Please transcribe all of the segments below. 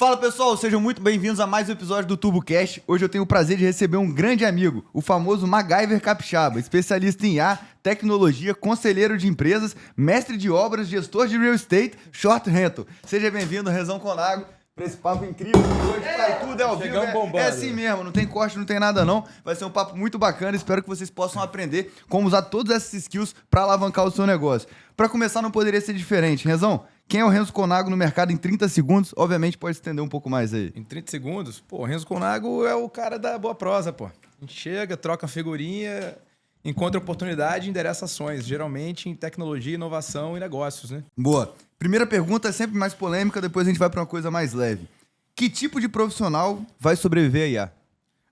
Fala pessoal, sejam muito bem-vindos a mais um episódio do TurboCast. Hoje eu tenho o prazer de receber um grande amigo, o famoso MacGyver Capixaba, especialista em IA, tecnologia, conselheiro de empresas, mestre de obras, gestor de real estate, short rental. Seja bem-vindo, Rezão Conago, para esse papo incrível. Hoje cai tudo, é ao vivo, é assim mesmo, não tem corte, não tem nada não. Vai ser um papo muito bacana, espero que vocês possam aprender como usar todas essas skills para alavancar o seu negócio. Para começar, não poderia ser diferente. Rezão, quem é o Renzo Conago no mercado em 30 segundos? Obviamente pode estender um pouco mais aí. Em 30 segundos? Pô, o Renzo Conago é o cara da boa prosa, pô. A gente chega, troca uma figurinha, encontra oportunidade e endereça ações, geralmente em tecnologia, inovação e negócios, né? Boa. Primeira pergunta é sempre mais polêmica, depois a gente vai para uma coisa mais leve. Que tipo de profissional vai sobreviver a IA?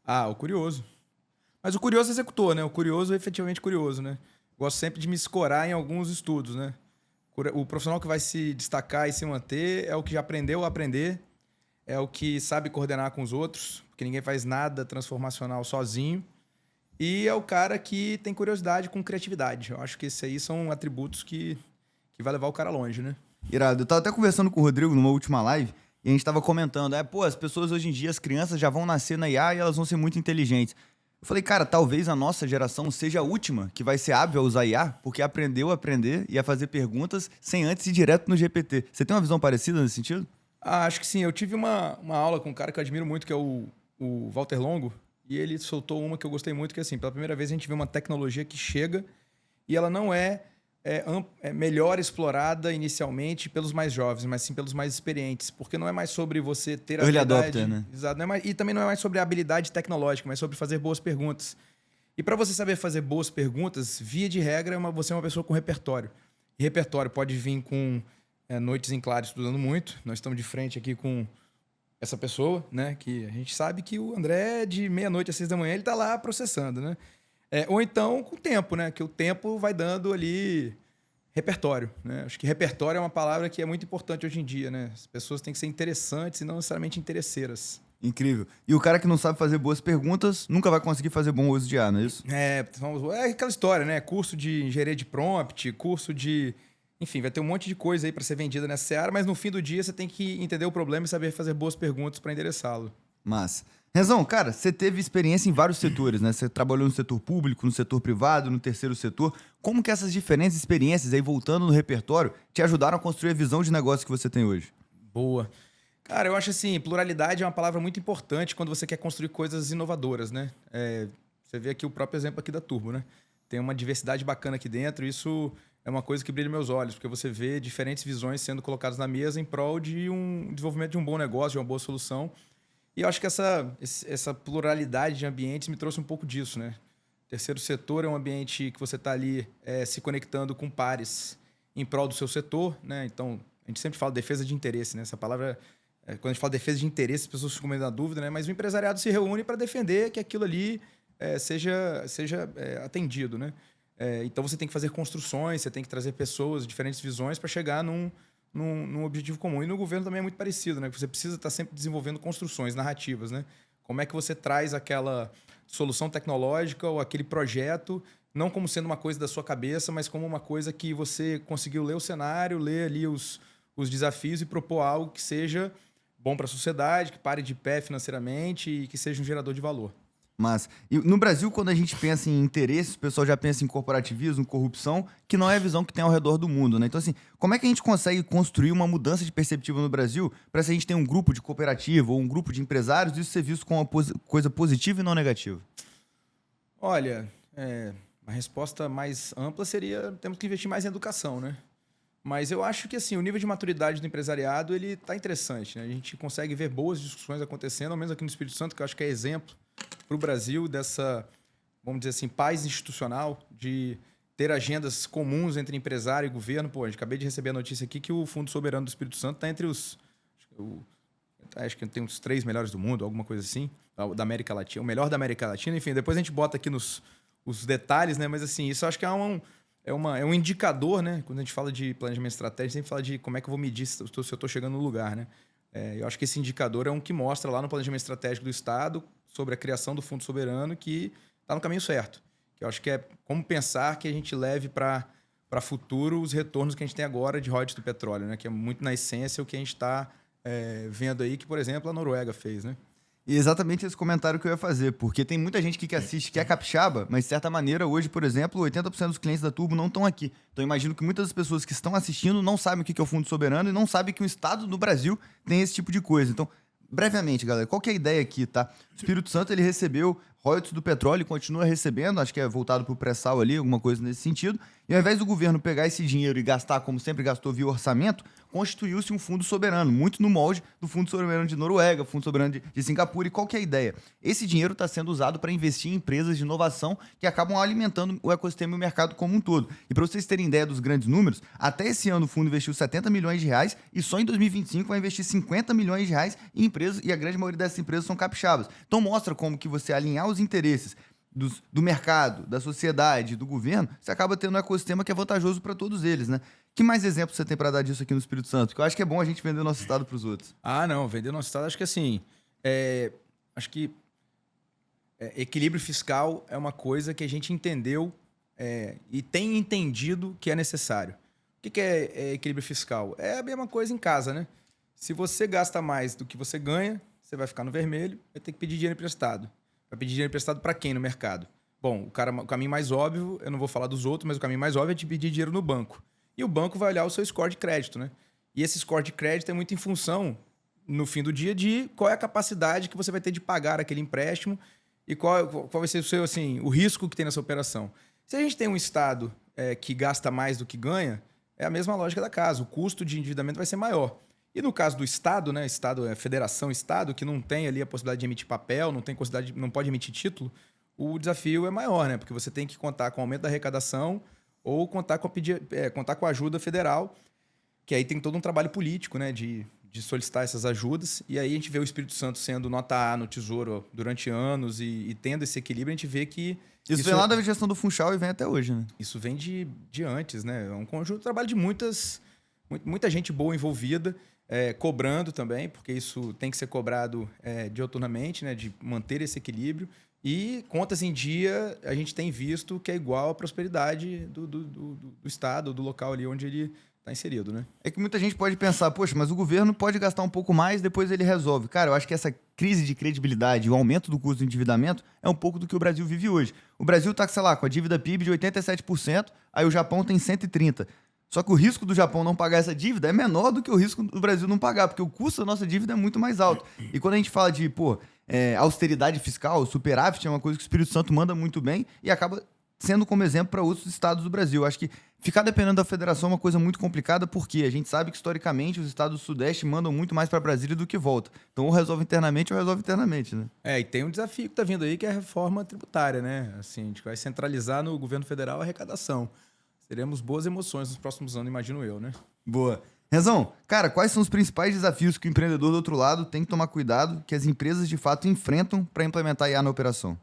Ah, o curioso. Mas o curioso executor, né? O curioso é efetivamente curioso, né? Gosto sempre de me escorar em alguns estudos, né? O profissional que vai se destacar e se manter é o que já aprendeu a aprender, é o que sabe coordenar com os outros, porque ninguém faz nada transformacional sozinho, e é o cara que tem curiosidade com criatividade. Eu acho que esses aí são atributos que vai levar o cara longe, né? Irado. Eu tava até conversando com o Rodrigo numa última live e a gente tava comentando, as pessoas hoje em dia, as crianças já vão nascer na IA e elas vão ser muito inteligentes. Eu falei, cara, talvez a nossa geração seja a última que vai ser hábil a usar IA, porque aprendeu a aprender e a fazer perguntas sem antes ir direto no GPT. Você tem uma visão parecida nesse sentido? Ah, acho que sim. Eu tive uma aula com um cara que eu admiro muito, que é o Walter Longo, e ele soltou uma que eu gostei muito, que é assim, pela primeira vez a gente vê uma tecnologia que chega e ela não é melhor explorada inicialmente pelos mais jovens, mas sim pelos mais experientes, porque não é mais sobre você ter a Early habilidade... adopter, né? Exato, e também não é mais sobre a habilidade tecnológica, mas sobre fazer boas perguntas. E para você saber fazer boas perguntas, via de regra, você é uma pessoa com repertório. E repertório pode vir com noites em claro estudando muito. Nós estamos de frente aqui com essa pessoa, né? Que a gente sabe que o André, de meia-noite às 6 da manhã, ele está lá processando, né? Ou então com o tempo, né? Que o tempo vai dando ali repertório, né? Acho que repertório é uma palavra que é muito importante hoje em dia, né? As pessoas têm que ser interessantes e não necessariamente interesseiras. Incrível. E o cara que não sabe fazer boas perguntas nunca vai conseguir fazer bom uso de IA, não é isso? É aquela história, né? Curso de engenharia de prompt, curso de... Enfim, vai ter um monte de coisa aí para ser vendida nessa seara, mas no fim do dia você tem que entender o problema e saber fazer boas perguntas para endereçá-lo. Mas, Rezão, cara, você teve experiência em vários setores, né? Você trabalhou no setor público, no setor privado, no terceiro setor. Como que essas diferentes experiências, aí voltando no repertório, te ajudaram a construir a visão de negócio que você tem hoje? Boa. Cara, eu acho assim, pluralidade é uma palavra muito importante quando você quer construir coisas inovadoras, né? Você vê aqui o próprio exemplo aqui da Turbo, né? Tem uma diversidade bacana aqui dentro, isso é uma coisa que brilha meus olhos, porque você vê diferentes visões sendo colocadas na mesa em prol de um desenvolvimento de um bom negócio, de uma boa solução. E eu acho que essa pluralidade de ambientes me trouxe um pouco disso, né? O terceiro setor é um ambiente que você está ali se conectando com pares em prol do seu setor, né? Então, a gente sempre fala defesa de interesse, né? Essa palavra, quando a gente fala defesa de interesse, as pessoas ficam meio na dúvida, né? Mas o empresariado se reúne para defender que aquilo ali seja atendido, né? Então, você tem que fazer construções, você tem que trazer pessoas, diferentes visões para chegar num objetivo comum. E no governo também é muito parecido, né? Você precisa estar sempre desenvolvendo construções, narrativas, né? Como é que você traz aquela solução tecnológica ou aquele projeto, não como sendo uma coisa da sua cabeça, mas como uma coisa que você conseguiu ler o cenário, ler ali os desafios e propor algo que seja bom para a sociedade, que pare de pé financeiramente e que seja um gerador de valor. Mas, e no Brasil, quando a gente pensa em interesses, o pessoal já pensa em corporativismo, corrupção, que não é a visão que tem ao redor do mundo, né? Então, assim, como é que a gente consegue construir uma mudança de perspectiva no Brasil para se a gente tem um grupo de cooperativa ou um grupo de empresários, isso ser visto como uma coisa positiva e não negativa? Olha, a resposta mais ampla seria temos que investir mais em educação, né? Mas eu acho que assim, o nível de maturidade do empresariado ele está interessante, né? A gente consegue ver boas discussões acontecendo, ao menos aqui no Espírito Santo, que eu acho que é exemplo para o Brasil dessa, vamos dizer assim, paz institucional, de ter agendas comuns entre empresário e governo. Pô, a gente acabei de receber a notícia aqui que o Fundo Soberano do Espírito Santo está entre acho que tem uns 3 melhores do mundo, alguma coisa assim, da América Latina, o melhor da América Latina. Enfim, depois a gente bota aqui os detalhes, né? Mas assim, isso eu acho que é um indicador, né? Quando a gente fala de planejamento estratégico, a gente sempre fala de como é que eu vou medir se eu estou chegando no lugar, né? Eu acho que esse indicador é um que mostra lá no planejamento estratégico do Estado sobre a criação do Fundo Soberano que está no caminho certo. Que eu acho que é como pensar que a gente leve para futuro os retornos que a gente tem agora de royalties do petróleo, né? Que é muito na essência o que a gente está vendo aí que, por exemplo, a Noruega fez, né? E exatamente esse comentário que eu ia fazer, porque tem muita gente que assiste que é capixaba, mas de certa maneira, hoje, por exemplo, 80% dos clientes da Turbo não estão aqui. Então, eu imagino que muitas das pessoas que estão assistindo não sabem o que é o Fundo Soberano e não sabem que o Estado do Brasil tem esse tipo de coisa. Então, brevemente, galera, qual que é a ideia aqui, tá? O Espírito Santo, ele recebeu royalties do petróleo e continua recebendo, acho que é voltado para o pré-sal ali, alguma coisa nesse sentido. E ao invés do governo pegar esse dinheiro e gastar, como sempre gastou via orçamento, constituiu-se um fundo soberano, muito no molde do Fundo Soberano de Noruega, Fundo Soberano de Singapura. E qual que é a ideia? Esse dinheiro está sendo usado para investir em empresas de inovação que acabam alimentando o ecossistema e o mercado como um todo. E para vocês terem ideia dos grandes números, até esse ano o fundo investiu 70 milhões de reais e só em 2025 vai investir 50 milhões de reais em empresas, e a grande maioria dessas empresas são capixabas. Então mostra como que você alinhar os interesses do mercado, da sociedade, do governo, você acaba tendo um ecossistema que é vantajoso para todos eles, né? Que mais exemplos você tem para dar disso aqui no Espírito Santo? Que eu acho que é bom a gente vender o nosso estado para os outros. Ah, não, vender nosso estado, acho que assim, acho que equilíbrio fiscal é uma coisa que a gente entendeu e tem entendido que é necessário. O que é equilíbrio fiscal? É a mesma coisa em casa, né? Se você gasta mais do que você ganha, você vai ficar no vermelho, vai ter que pedir dinheiro emprestado. Vai pedir dinheiro emprestado para quem no mercado? Bom, o caminho mais óbvio, eu não vou falar dos outros, mas o caminho mais óbvio é te pedir dinheiro no banco. E o banco vai olhar o seu score de crédito, né? E esse score de crédito é muito em função, no fim do dia, de qual é a capacidade que você vai ter de pagar aquele empréstimo e qual vai ser o seu, assim, o risco que tem nessa operação. Se a gente tem um Estado que gasta mais do que ganha, é a mesma lógica da casa. O custo de endividamento vai ser maior. E no caso do Estado, né? Estado federação, Estado, que não tem ali a possibilidade de emitir papel, não pode emitir título, o desafio é maior, né? Porque você tem que contar com o aumento da arrecadação ou contar com a ajuda federal, que aí tem todo um trabalho político, né? De solicitar essas ajudas. E aí a gente vê o Espírito Santo sendo nota A no Tesouro durante anos e tendo esse equilíbrio, a gente vê que... Isso vem lá da gestão do Funchal e vem até hoje, né? Isso vem de antes, né? É um conjunto de trabalho de muita gente boa envolvida, cobrando também, porque isso tem que ser cobrado diuturnamente, né? De manter esse equilíbrio. E contas em dia, a gente tem visto que é igual à prosperidade do Estado, do local ali onde ele está inserido, né? É que muita gente pode pensar, poxa, mas o governo pode gastar um pouco mais, depois ele resolve. Cara, eu acho que essa crise de credibilidade e o aumento do custo do endividamento é um pouco do que o Brasil vive hoje. O Brasil está, sei lá, com a dívida PIB de 87%, aí o Japão tem 130%. Só que o risco do Japão não pagar essa dívida é menor do que o risco do Brasil não pagar, porque o custo da nossa dívida é muito mais alto. E quando a gente fala de, austeridade fiscal, superávit é uma coisa que o Espírito Santo manda muito bem e acaba sendo como exemplo para outros estados do Brasil. Acho que ficar dependendo da federação é uma coisa muito complicada, porque a gente sabe que, historicamente, os estados do Sudeste mandam muito mais para Brasília do que volta. Então, ou resolve internamente ou resolve internamente, né? E tem um desafio que está vindo aí, que é a reforma tributária, né? Assim, a gente vai centralizar no governo federal a arrecadação. Teremos boas emoções nos próximos anos, imagino eu, né? Boa. Renzão, cara, quais são os principais desafios que o empreendedor do outro lado tem que tomar cuidado, que as empresas de fato enfrentam para implementar IA na operação?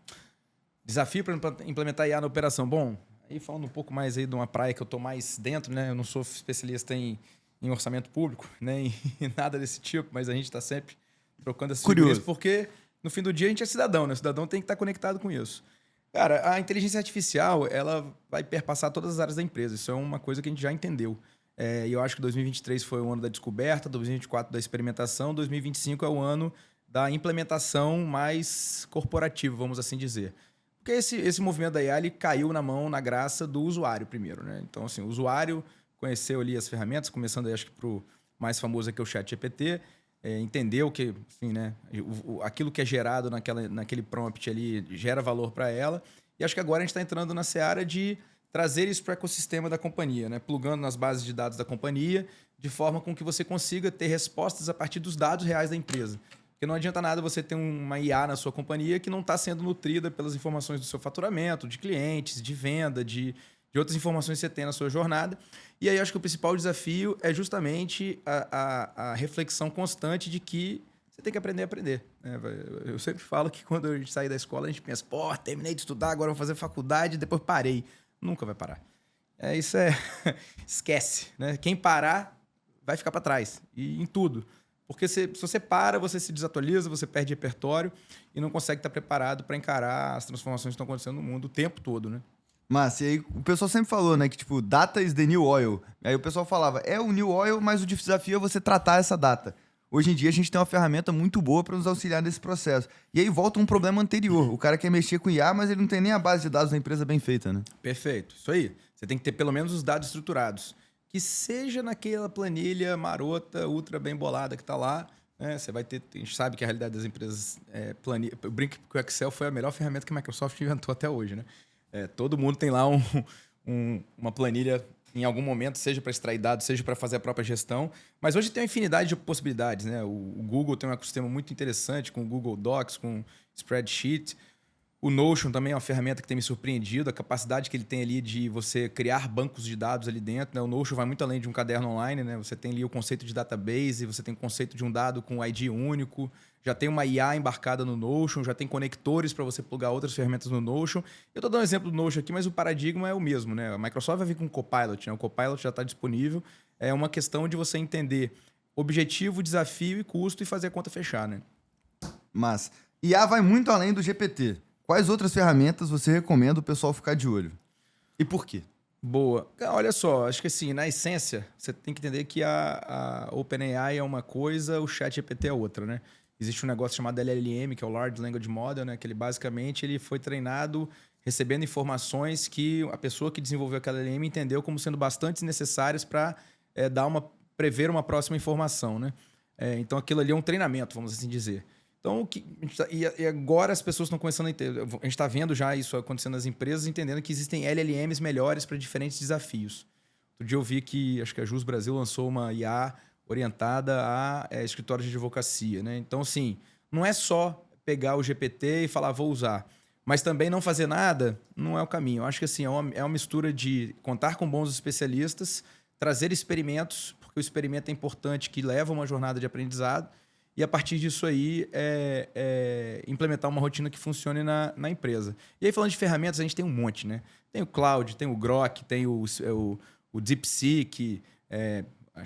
Desafio para implementar IA na operação. Bom, aí falando um pouco mais aí de uma praia que eu estou mais dentro, né? Eu não sou especialista em orçamento público, nem em nada desse tipo, mas a gente está sempre trocando essas figurinhas, porque no fim do dia a gente é cidadão, né? O cidadão tem que estar conectado com isso. Cara, a inteligência artificial, ela vai perpassar todas as áreas da empresa. Isso é uma coisa que a gente já entendeu. E eu acho que 2023 foi o ano da descoberta, 2024 da experimentação, 2025 é o ano da implementação mais corporativa, vamos assim dizer. Porque esse movimento da IA, ele caiu na graça do usuário primeiro, né? Então, assim, o usuário conheceu ali as ferramentas, começando aí, acho que pro mais famoso aqui, o ChatGPT, entendeu que, assim, né, aquilo que é gerado naquele prompt ali gera valor para ela. E acho que agora a gente está entrando na seara de trazer isso para o ecossistema da companhia, né? Plugando nas bases de dados da companhia, de forma com que você consiga ter respostas a partir dos dados reais da empresa. Porque não adianta nada você ter uma IA na sua companhia que não está sendo nutrida pelas informações do seu faturamento, de clientes, de venda, de outras informações que você tem na sua jornada. E aí eu acho que o principal desafio é justamente a reflexão constante de que você tem que aprender a aprender. Eu sempre falo que quando a gente sai da escola, a gente pensa, terminei de estudar, agora vou fazer faculdade, depois parei. Nunca vai parar. Esquece, né? Quem parar vai ficar para trás, e em tudo. Porque se você para, você se desatualiza, você perde repertório e não consegue estar preparado para encarar as transformações que estão acontecendo no mundo o tempo todo, né? Mas, e aí o pessoal sempre falou, né, que tipo, data is the new oil. Aí o pessoal falava, é o new oil, mas o desafio é você tratar essa data. hoje em dia a gente tem uma ferramenta muito boa para nos auxiliar nesse processo. E aí volta um problema anterior. O cara quer mexer com IA, mas ele não tem nem a base de dados da empresa bem feita, né? Perfeito, isso aí. Você tem que ter pelo menos os dados estruturados. Que seja naquela planilha marota, ultra bem bolada que está lá, né? Você vai ter. A gente sabe que a realidade das empresas planilha. Eu brinco que o Excel foi a melhor ferramenta que a Microsoft inventou até hoje, né? Todo mundo tem lá uma planilha em algum momento, seja para extrair dados, seja para fazer a própria gestão. Mas hoje tem uma infinidade de possibilidades, né? O Google tem um ecossistema muito interessante com o Google Docs, com Spreadsheet. O Notion também é uma ferramenta que tem me surpreendido, a capacidade que ele tem ali de você criar bancos de dados ali dentro, né? O Notion vai muito além de um caderno online, né? Você tem ali o conceito de database, você tem o conceito de um dado com ID único, já tem uma IA embarcada no Notion, já tem conectores para você plugar outras ferramentas no Notion. Eu estou dando um exemplo do Notion aqui, mas o paradigma é o mesmo, né? A Microsoft vai vir com o Copilot, né? O Copilot já está disponível. É uma questão de você entender objetivo, desafio e custo e fazer a conta fechar, né? Mas IA vai muito além do GPT. Quais outras ferramentas você recomenda o pessoal ficar de olho? E por quê? Boa. Olha só, acho que assim, na essência, você tem que entender que a OpenAI é uma coisa, o ChatGPT é outra, né? Existe um negócio chamado LLM, que é o Large Language Model, né? Que ele basicamente ele foi treinado recebendo informações que a pessoa que desenvolveu aquela LLM entendeu como sendo bastante necessárias para prever uma próxima informação, né? Então aquilo ali é um treinamento, vamos assim dizer. Então, e agora as pessoas estão começando a entender. A gente está vendo já isso acontecendo nas empresas, entendendo que existem LLMs melhores para diferentes desafios. Outro dia eu vi que, acho que a Jus Brasil lançou uma IA orientada a escritórios de advocacia, né? Então, assim, não é só pegar o GPT e falar, vou usar. Mas também não fazer nada não é o caminho. Eu acho que assim, é uma mistura de contar com bons especialistas, trazer experimentos, porque o experimento é importante, que leva uma jornada de aprendizado, e a partir disso aí, implementar uma rotina que funcione na empresa. E aí, falando de ferramentas, a gente tem um monte, né? Tem o Cloud, tem o Grok, tem o DeepSeek.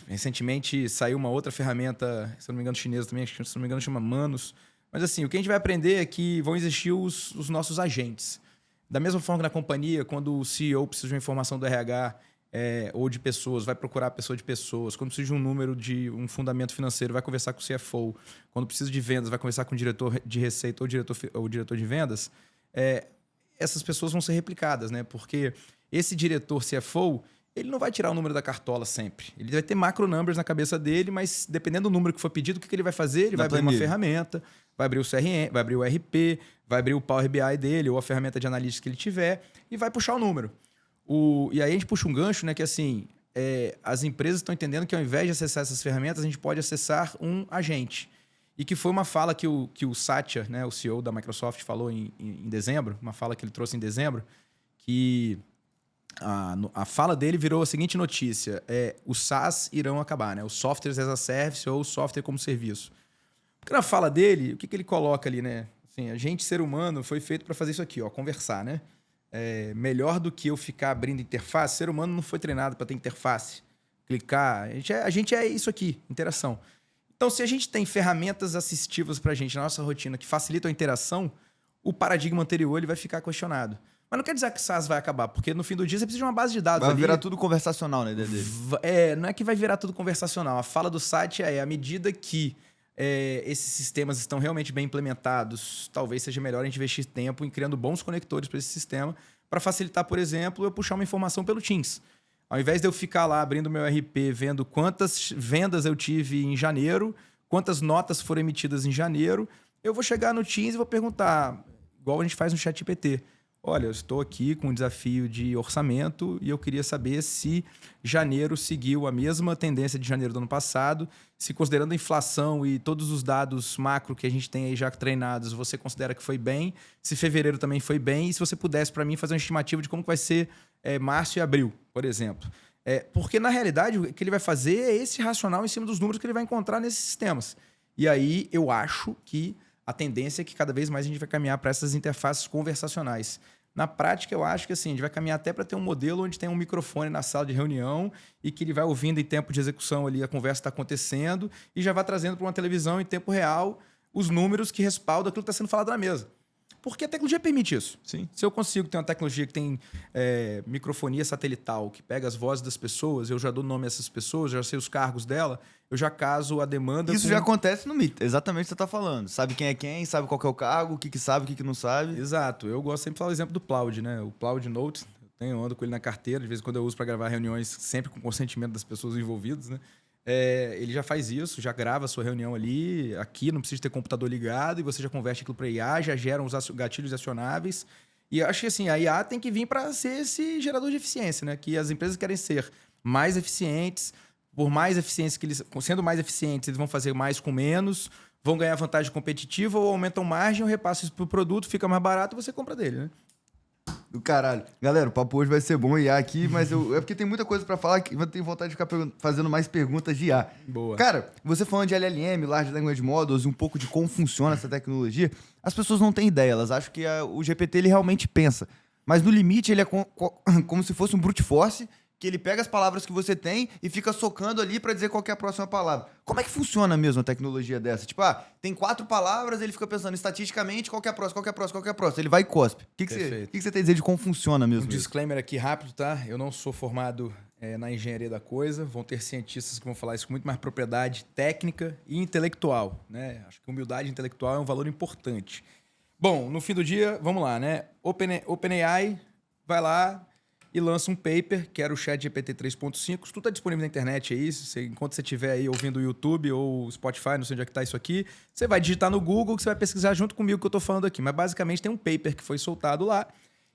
Recentemente saiu uma outra ferramenta, se não me engano, chinesa também, se não me engano, chama Manus. Mas assim, o que a gente vai aprender é que vão existir os nossos agentes. Da mesma forma que na companhia, quando o CEO precisa de uma informação do RH, ou de pessoas, vai procurar a pessoa de pessoas. Quando precisa de um número de um fundamento financeiro, vai conversar com o CFO. Quando precisa de vendas, vai conversar com o diretor de receita ou diretor de vendas. Essas pessoas vão ser replicadas, né? Porque esse diretor CFO, ele não vai tirar o número da cartola sempre. Ele vai ter macro numbers na cabeça dele, mas dependendo do número que for pedido, o que ele vai fazer? Ele vai abrir uma ferramenta, vai abrir o CRM, vai abrir o RP, vai abrir o Power BI dele ou a ferramenta de analytics que ele tiver e vai puxar o número. E aí a gente puxa um gancho, né? Que assim, as empresas estão entendendo que ao invés de acessar essas ferramentas, a gente pode acessar um agente. E que foi uma fala que o Satya, né, o CEO da Microsoft, falou em dezembro, uma fala que ele trouxe em dezembro, que a fala dele virou a seguinte notícia: os SaaS irão acabar, né? Os softwares as a service ou software como serviço. Porque na fala dele, o que ele coloca ali, né? Assim, a gente, ser humano, foi feito para fazer isso aqui, ó, conversar, né? Melhor do que eu ficar abrindo interface, ser humano não foi treinado para ter interface, clicar. A gente é isso aqui, interação. Então, se a gente tem ferramentas assistivas para a gente na nossa rotina que facilitam a interação, o paradigma anterior ele vai ficar questionado. Mas não quer dizer que o SaaS vai acabar, porque no fim do dia você precisa de uma base de dados. Vai virar tudo conversacional, né, dele? Não é que vai virar tudo conversacional. A fala do site à medida que esses sistemas estão realmente bem implementados, talvez seja melhor a gente investir tempo em criando bons conectores para esse sistema, para facilitar, por exemplo, eu puxar uma informação pelo Teams. Ao invés de eu ficar lá abrindo meu RP, vendo quantas vendas eu tive em janeiro, quantas notas foram emitidas em janeiro, eu vou chegar no Teams e vou perguntar, igual a gente faz no ChatGPT. Olha, eu estou aqui com um desafio de orçamento e eu queria saber se janeiro seguiu a mesma tendência de janeiro do ano passado, se considerando a inflação e todos os dados macro que a gente tem aí já treinados, você considera que foi bem, se fevereiro também foi bem, e se você pudesse para mim fazer uma estimativa de como vai ser março e abril, por exemplo. Porque na realidade o que ele vai fazer é esse racional em cima dos números que ele vai encontrar nesses sistemas. E aí eu acho que a tendência é que cada vez mais a gente vai caminhar para essas interfaces conversacionais. Na prática, eu acho que assim, a gente vai caminhar até para ter um modelo onde tem um microfone na sala de reunião e que ele vai ouvindo em tempo de execução ali, a conversa está acontecendo e já vai trazendo para uma televisão em tempo real os números que respaldam aquilo que está sendo falado na mesa. porque a tecnologia permite isso. Sim. Se eu consigo ter uma tecnologia que tem microfonia satelital, que pega as vozes das pessoas, eu já dou nome a essas pessoas, já sei os cargos dela, eu já caso a demanda. Isso já acontece no Meet, exatamente o que você está falando. Sabe quem é quem, sabe qual que é o cargo, o que sabe, o que não sabe. Exato. Eu gosto sempre de falar o exemplo do Cloud, né? O Cloud Note, eu ando com ele na carteira, de vez em quando eu uso para gravar reuniões, sempre com consentimento das pessoas envolvidas, né? Ele já faz isso, já grava a sua reunião ali, aqui, não precisa ter computador ligado, e você já converte aquilo para IA, já geram os gatilhos acionáveis. E eu acho que assim, a IA tem que vir para ser esse gerador de eficiência, né? Que as empresas querem ser mais eficientes, por mais eficientes que eles, sendo mais eficientes, eles vão fazer mais com menos, vão ganhar vantagem competitiva ou aumentam margem, ou repassam isso para o produto, fica mais barato e você compra dele, né? Do caralho. Galera, o papo hoje vai ser bom IA aqui, mas é porque tem muita coisa pra falar que eu tenho vontade de ficar fazendo mais perguntas de IA. Boa. Cara, você falando de LLM, Large Language Models, e um pouco de como funciona essa tecnologia, as pessoas não têm ideia, elas acham que o GPT ele realmente pensa. Mas no limite ele é como se fosse um brute force, que ele pega as palavras que você tem e fica socando ali pra dizer qual que é a próxima palavra. Como é que funciona mesmo a tecnologia dessa? Tipo, tem 4 palavras, ele fica pensando estatisticamente qual que é a próxima, qual que é a próxima, qual que é a próxima. Ele vai e cospe. O que você tem a dizer de como funciona mesmo? Um disclaimer aqui rápido, tá? Eu não sou formado na engenharia da coisa. Vão ter cientistas que vão falar isso com muito mais propriedade técnica e intelectual, né? Acho que humildade intelectual é um valor importante. Bom, no fim do dia, vamos lá, né? OpenAI vai lá e lança um paper, que era o ChatGPT 3.5. Tudo está disponível na internet aí. Enquanto você estiver aí ouvindo o YouTube ou Spotify, não sei onde é que está isso aqui, você vai digitar no Google, que você vai pesquisar junto comigo o que eu estou falando aqui. Mas basicamente tem um paper que foi soltado lá,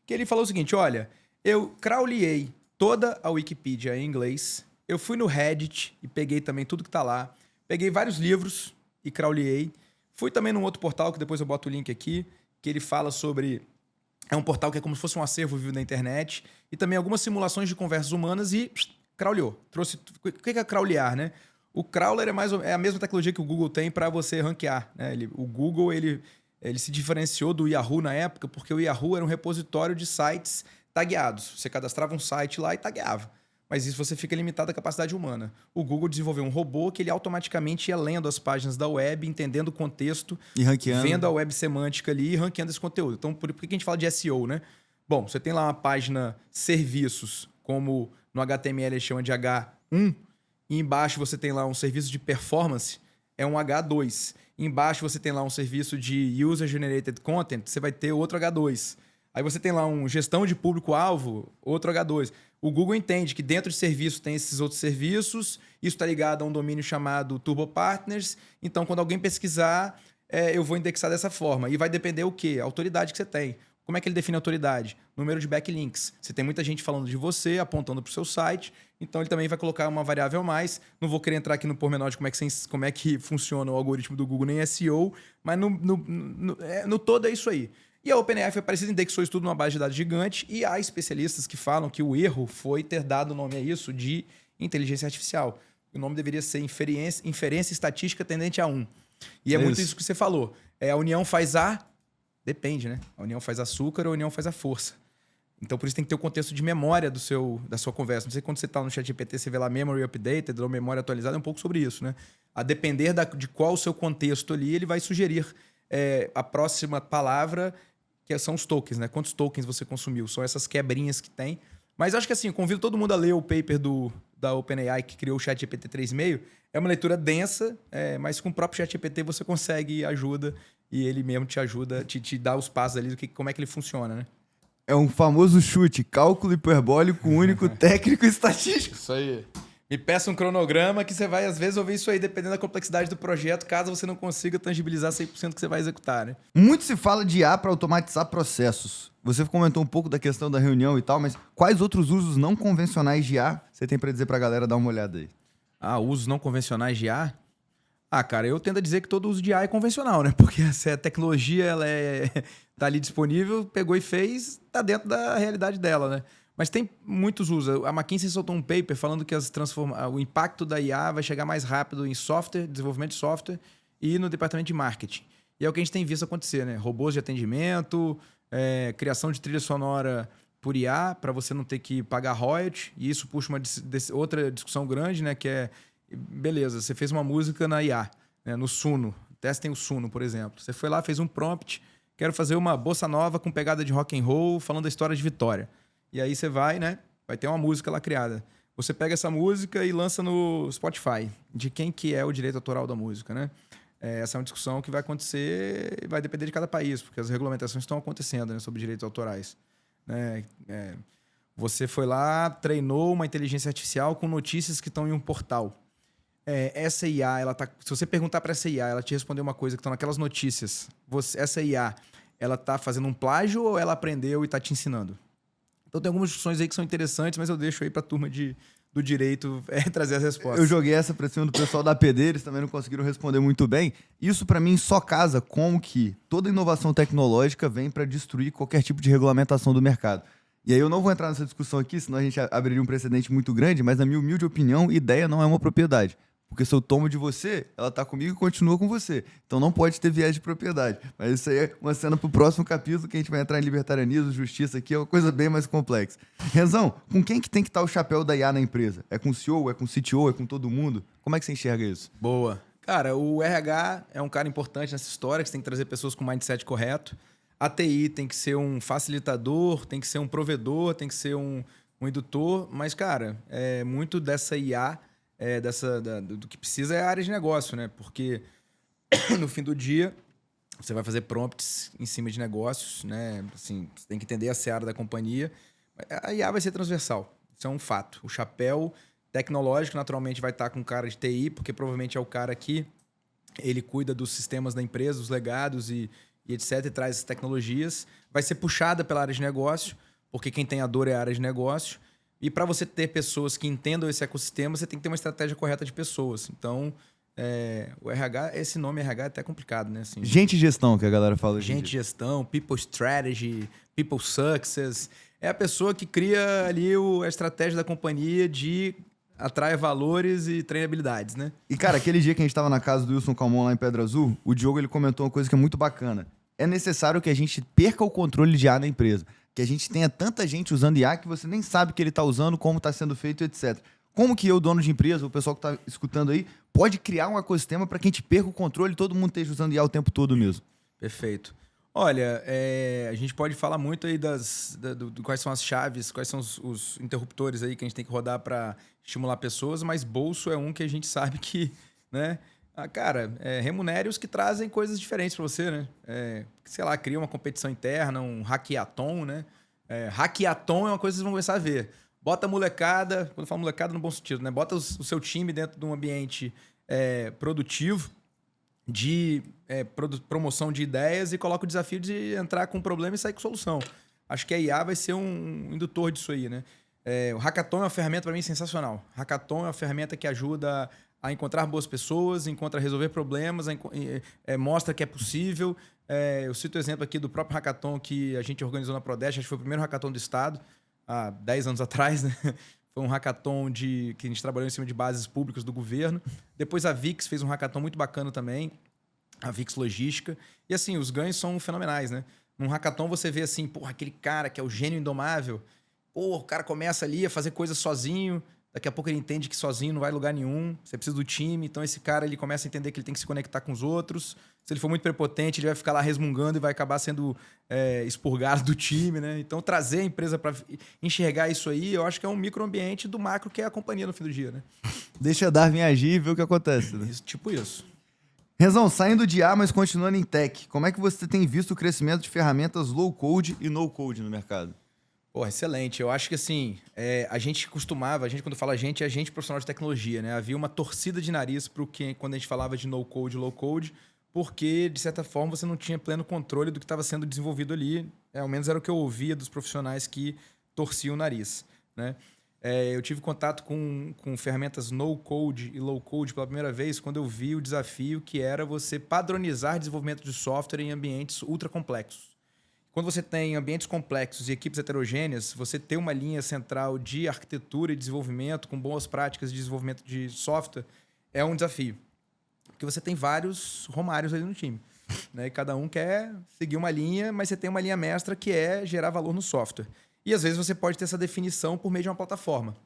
que ele falou o seguinte: olha, eu crawleei toda a Wikipedia em inglês, eu fui no Reddit e peguei também tudo que está lá, peguei vários livros e crawleei. Fui também num outro portal, que depois eu boto o link aqui, que ele fala sobre... É um portal que é como se fosse um acervo vivo da internet. E também algumas simulações de conversas humanas e crawleou. O que é crawlear, né? O crawler é a mesma tecnologia que o Google tem para você ranquear, né? O Google ele se diferenciou do Yahoo na época porque o Yahoo era um repositório de sites tagueados. Você cadastrava um site lá e tagueava. Mas isso você fica limitado à capacidade humana. O Google desenvolveu um robô que ele automaticamente ia lendo as páginas da web, entendendo o contexto, e ranqueando, vendo a web semântica ali e ranqueando esse conteúdo. Então, por que a gente fala de SEO, né? Bom, você tem lá uma página serviços, como no HTML ele chama de H1, e embaixo você tem lá um serviço de performance, é um H2. Embaixo você tem lá um serviço de User Generated Content, você vai ter outro H2. Aí você tem lá um gestão de público-alvo, outro H2. O Google entende que dentro de serviço tem esses outros serviços, isso está ligado a um domínio chamado Turbo Partners. Então, quando alguém pesquisar, eu vou indexar dessa forma. E vai depender o quê? A autoridade que você tem. Como é que ele define a autoridade? Número de backlinks. Você tem muita gente falando de você, apontando para o seu site, então ele também vai colocar uma variável a mais. Não vou querer entrar aqui no pormenor de como é que funciona o algoritmo do Google, nem SEO, mas no todo é isso aí. E a OpenAI foi parecida, indexou isso tudo numa base de dados gigante, e há especialistas que falam que o erro foi ter dado o nome a isso de inteligência artificial. O nome deveria ser inferência estatística tendente a 1. E é muito isso que você falou. A união faz Depende, né? A união faz açúcar ou a união faz a força. Então, por isso tem que ter o contexto de memória da sua conversa. Não sei quando você está no ChatGPT, você vê lá memory updated ou memória atualizada, é um pouco sobre isso, né? A depender de qual o seu contexto ali, ele vai sugerir a próxima palavra, que são os tokens, né? Quantos tokens você consumiu? São essas quebrinhas que tem. Mas acho que assim, eu convido todo mundo a ler o paper da OpenAI que criou o ChatGPT 3.5. É uma leitura densa, mas com o próprio ChatGPT você consegue ajuda e ele mesmo te ajuda, te dá os passos ali como é que ele funciona, né? É um famoso chute, cálculo hiperbólico único, técnico e estatístico. Isso aí. Me peça um cronograma que você vai, às vezes, ouvir isso aí, dependendo da complexidade do projeto, caso você não consiga tangibilizar 100% que você vai executar, né? Muito se fala de IA para automatizar processos. Você comentou um pouco da questão da reunião e tal, mas quais outros usos não convencionais de IA você tem para dizer para a galera dar uma olhada aí? Usos não convencionais de IA? Cara, eu tendo a dizer que todo uso de IA é convencional, né? Porque se a tecnologia ela tá ali disponível, pegou e fez, tá dentro da realidade dela, né? Mas tem muitos usos. A McKinsey soltou um paper falando que o impacto da IA vai chegar mais rápido em software, desenvolvimento de software e no departamento de marketing. E é o que a gente tem visto acontecer, né? Robôs de atendimento, criação de trilha sonora por IA, para você não ter que pagar royalty. E isso puxa outra discussão grande, né? Que beleza, você fez uma música na IA, né? No Suno. Testem o Suno, por exemplo. Você foi lá, fez um prompt quero fazer uma bossa nova com pegada de rock and roll, falando da história de Vitória. E aí você vai, né? Vai ter uma música lá criada. Você pega essa música e lança no Spotify. De quem que é o direito autoral da música, né? Essa é uma discussão que vai acontecer e vai depender de cada país, porque as regulamentações estão acontecendo, né, sobre direitos autorais. Né? Você foi lá, treinou uma inteligência artificial com notícias que estão em um portal. Essa IA, se você perguntar para essa IA, ela te responder uma coisa que estão naquelas notícias, essa IA, ela está fazendo um plágio ou ela aprendeu e está te ensinando? Então tem algumas discussões aí que são interessantes, mas eu deixo aí para a turma do direito trazer as respostas. Eu joguei essa pra cima do pessoal da APD, eles também não conseguiram responder muito bem. Isso pra mim só casa com que toda inovação tecnológica vem pra destruir qualquer tipo de regulamentação do mercado. E aí eu não vou entrar nessa discussão aqui, senão a gente abriria um precedente muito grande, mas na minha humilde opinião, ideia não é uma propriedade. Porque se eu tomo de você, ela tá comigo e continua com você. Então não pode ter viés de propriedade. Mas isso aí é uma cena pro próximo capítulo, que a gente vai entrar em libertarianismo, justiça aqui, é uma coisa bem mais complexa. Renzão, com quem que tem que estar o chapéu da IA na empresa? É com o CEO, é com o CTO, é com todo mundo? Como é que você enxerga isso? Boa. Cara, o RH é um cara importante nessa história, que você tem que trazer pessoas com o mindset correto. A TI tem que ser um facilitador, tem que ser um provedor, tem que ser um indutor. Mas, cara, muito dessa IA... do que precisa é a área de negócio, né? Porque no fim do dia você vai fazer prompts em cima de negócios, né? Assim, você tem que entender a seara da companhia. A IA vai ser transversal, isso é um fato. O chapéu tecnológico naturalmente vai estar com o cara de TI, porque provavelmente é o cara que ele cuida dos sistemas da empresa, dos legados e etc, e traz as tecnologias. Vai ser puxada pela área de negócio, porque quem tem a dor é a área de negócio. E para você ter pessoas que entendam esse ecossistema, você tem que ter uma estratégia correta de pessoas. Então, o RH, esse nome RH é até complicado, né? Assim, gente e gestão, que a galera fala. Gente e gestão, people strategy, people success. É a pessoa que cria ali a estratégia da companhia de atrair valores e treinabilidades, né? E, cara, aquele dia que a gente tava na casa do Wilson Calmon lá em Pedra Azul, o Diogo ele comentou uma coisa que é muito bacana. É necessário que a gente perca o controle de IA na empresa. Que a gente tenha tanta gente usando IA que você nem sabe que ele está usando, como está sendo feito, etc. Como que eu, dono de empresa, o pessoal que está escutando aí, pode criar um ecossistema para que a gente perca o controle e todo mundo esteja usando IA o tempo todo mesmo? Perfeito. Olha, a gente pode falar muito aí quais são as chaves, quais são os interruptores aí que a gente tem que rodar para estimular pessoas, mas bolso é um que a gente sabe que, né? Cara, remunere os que trazem coisas diferentes para você, né? Sei lá, cria uma competição interna, um hackathon, né? Hackathon é uma coisa que vocês vão começar a ver. Bota a molecada, quando eu falo molecada no bom sentido, né? Bota o seu time dentro de um ambiente produtivo, de promoção de ideias e coloca o desafio de entrar com um problema e sair com solução. Acho que a IA vai ser um indutor disso aí, né? O hackathon é uma ferramenta, para mim, sensacional. Hackathon é uma ferramenta que ajuda a encontrar boas pessoas, a resolver problemas, mostra que é possível. Eu cito o exemplo aqui do próprio hackathon que a gente organizou na Prodeste, acho que foi o primeiro hackathon do Estado, há 10 anos atrás, né? Foi um hackathon que a gente trabalhou em cima de bases públicas do governo. Depois a VIX fez um hackathon muito bacana também, a VIX Logística. E assim, os ganhos são fenomenais, né? Num hackathon você vê assim, porra, aquele cara que é o gênio indomável, o cara começa ali a fazer coisas sozinho, daqui a pouco ele entende que sozinho não vai a lugar nenhum, você precisa do time, então esse cara ele começa a entender que ele tem que se conectar com os outros. Se ele for muito prepotente, ele vai ficar lá resmungando e vai acabar sendo expurgado do time, né? Então trazer a empresa para enxergar isso aí, eu acho que é um microambiente do macro que é a companhia no fim do dia, né? Deixa a Darwin agir e ver o que acontece, né? Tipo isso. Renzão, saindo de IA, mas continuando em tech, como é que você tem visto o crescimento de ferramentas low-code e no-code no mercado? Pô, excelente. Eu acho que assim, a gente quando fala a gente, é a gente profissional de tecnologia, né? Havia uma torcida de nariz quando a gente falava de no-code e low-code, porque, de certa forma, você não tinha pleno controle do que estava sendo desenvolvido ali. Ao menos era o que eu ouvia dos profissionais que torciam o nariz, né? Eu tive contato com ferramentas no-code e low-code pela primeira vez quando eu vi o desafio que era você padronizar desenvolvimento de software em ambientes ultra complexos. Quando você tem ambientes complexos e equipes heterogêneas, você ter uma linha central de arquitetura e desenvolvimento com boas práticas de desenvolvimento de software é um desafio. Porque você tem vários romários ali no time, né? E cada um quer seguir uma linha, mas você tem uma linha mestra que é gerar valor no software. E às vezes você pode ter essa definição por meio de uma plataforma.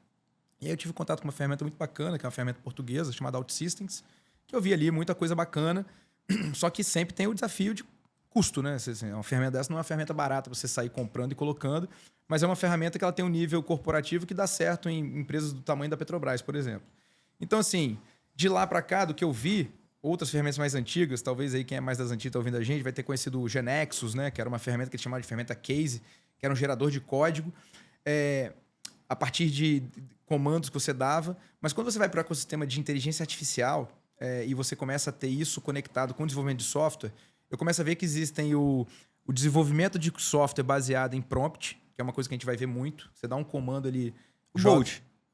E aí eu tive contato com uma ferramenta muito bacana, que é uma ferramenta portuguesa chamada OutSystems, que eu vi ali muita coisa bacana, só que sempre tem o desafio de custo, né? Uma ferramenta dessa não é uma ferramenta barata para você sair comprando e colocando, mas é uma ferramenta que ela tem um nível corporativo que dá certo em empresas do tamanho da Petrobras, por exemplo. Então, assim, de lá para cá, do que eu vi, outras ferramentas mais antigas, talvez aí quem é mais das antigas está ouvindo a gente, vai ter conhecido o Genexus, né? Que era uma ferramenta que eles chamavam de ferramenta Case, que era um gerador de código. A partir de comandos que você dava. Mas quando você vai para o ecossistema de inteligência artificial e você começa a ter isso conectado com o desenvolvimento de software, eu começo a ver que existem o desenvolvimento de software baseado em prompt, que é uma coisa que a gente vai ver muito. Você dá um comando ali...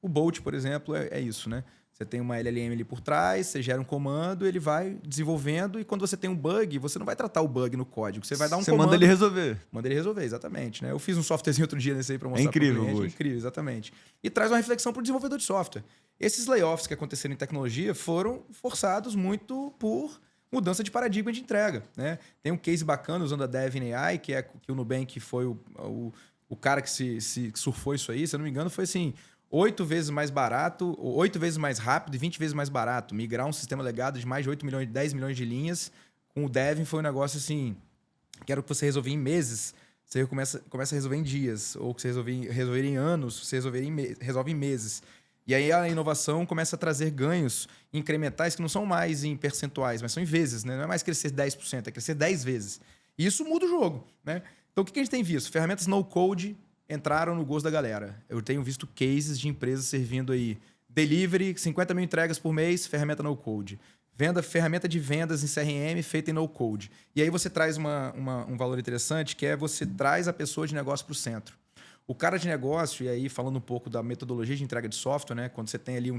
O Bolt, por exemplo, é isso, né? Você tem uma LLM ali por trás, você gera um comando, ele vai desenvolvendo, e quando você tem um bug, você não vai tratar o bug no código, você vai dar um comando... Você manda ele resolver. Manda ele resolver, exatamente. Né? Eu fiz um softwarezinho outro dia nesse aí para mostrar pro cliente. É incrível, exatamente. E traz uma reflexão para o desenvolvedor de software. Esses layoffs que aconteceram em tecnologia foram forçados muito por mudança de paradigma de entrega. Né? Tem um case bacana usando a Devin AI, que é que o Nubank foi o cara que se surfou isso aí, se eu não me engano, foi assim... 8 vezes mais barato, 8 vezes mais rápido e 20 vezes mais barato. Migrar um sistema legado de mais de 8 milhões, 10 milhões de linhas com o Devin foi um negócio assim, que era o que você resolvia em meses, você começa a resolver em dias. Ou que você resolver em anos, você resolve em meses. E aí a inovação começa a trazer ganhos incrementais que não são mais em percentuais, mas são em vezes. Né? Não é mais crescer 10%, é crescer 10 vezes. E isso muda o jogo. Né? Então o que a gente tem visto? Ferramentas no-code entraram no gosto da galera. Eu tenho visto cases de empresas servindo aí delivery, 50 mil entregas por mês, ferramenta no-code. Ferramenta de vendas em CRM feita em no-code. E aí você traz um valor interessante, que é você traz a pessoa de negócio para o centro. O cara de negócio, e aí falando um pouco da metodologia de entrega de software, né? Quando você tem ali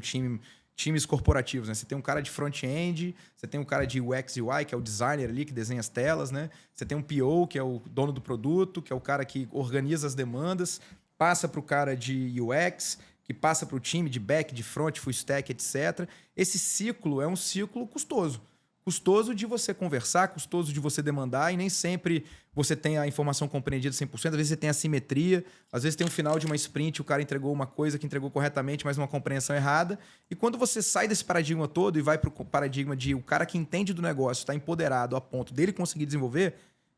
times corporativos, né? Você tem um cara de front-end, você tem um cara de UX e UI, que é o designer ali, que desenha as telas, né? Você tem um PO, que é o dono do produto, que é o cara que organiza as demandas, passa para o cara de UX, que passa para o time de back, de front, full stack, etc. Esse ciclo é um ciclo custoso. Custoso de você conversar, custoso de você demandar, e nem sempre você tem a informação compreendida 100%. Às vezes você tem assimetria, às vezes tem um final de uma sprint, o cara entregou uma coisa que entregou corretamente, mas uma compreensão errada. E quando você sai desse paradigma todo e vai para o paradigma de o cara que entende do negócio está empoderado a ponto dele conseguir desenvolver,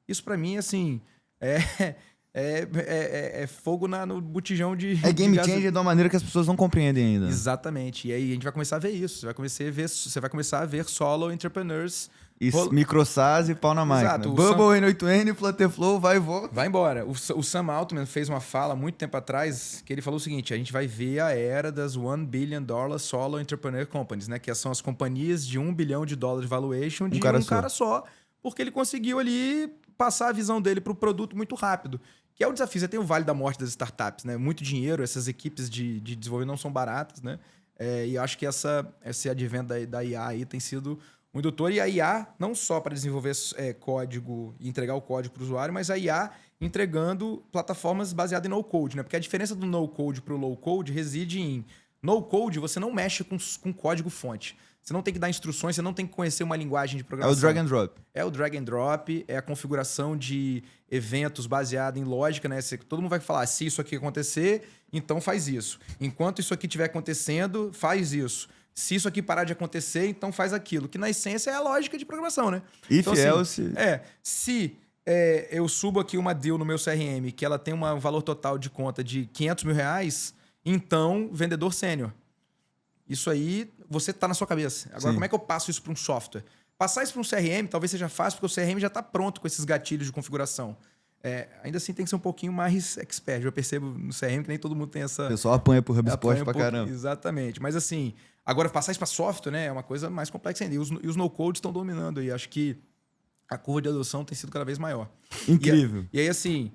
isso para mim, assim, é fogo no botijão de... É game changer de uma maneira que as pessoas não compreendem ainda. Exatamente. E aí a gente vai começar a ver isso. Você vai começar a ver solo entrepreneurs... Micro SaaS e pau na máquina. Exato. Bubble, N8N, Flutterflow, vai e volta. Vai embora. O Sam Altman fez uma fala muito tempo atrás que ele falou o seguinte: a gente vai ver a era das $1 billion solo entrepreneur companies, né? Que são as companhias de $1 bilhão de valuation de um cara só, porque ele conseguiu ali passar a visão dele para o produto muito rápido. Que é o desafio. Você tem o vale da morte das startups, né? Muito dinheiro, essas equipes de desenvolvimento não são baratas, né? E acho que esse advento da IA aí tem sido um indutor. E a IA, não só para desenvolver código e entregar o código para o usuário, mas a IA entregando plataformas baseadas em no-code, né? Porque a diferença do no-code para o low-code reside em no-code, você não mexe com código-fonte. Você não tem que dar instruções, você não tem que conhecer uma linguagem de programação. É o drag and drop. É o drag and drop, é a configuração de eventos baseada em lógica, né? Todo mundo vai falar, se isso aqui acontecer, então faz isso. Enquanto isso aqui estiver acontecendo, faz isso. Se isso aqui parar de acontecer, então faz aquilo. Que na essência é a lógica de programação, né? If então, else... Se eu subo aqui uma deal no meu CRM que ela tem um valor total de conta de R$500 mil, então vendedor sênior. Isso aí, você está na sua cabeça. Agora, Sim. como é que eu passo isso para um software? Passar isso para um CRM talvez seja fácil, porque o CRM já está pronto com esses gatilhos de configuração. Ainda assim, tem que ser um pouquinho mais expert. Eu percebo no CRM que nem todo mundo tem essa... O pessoal apanha por HubSpot pra caramba. Exatamente. Mas assim, agora passar isso para software, né, é uma coisa mais complexa ainda. E os no-code estão dominando aí. Acho que a curva de adoção tem sido cada vez maior. Incrível. E aí, assim...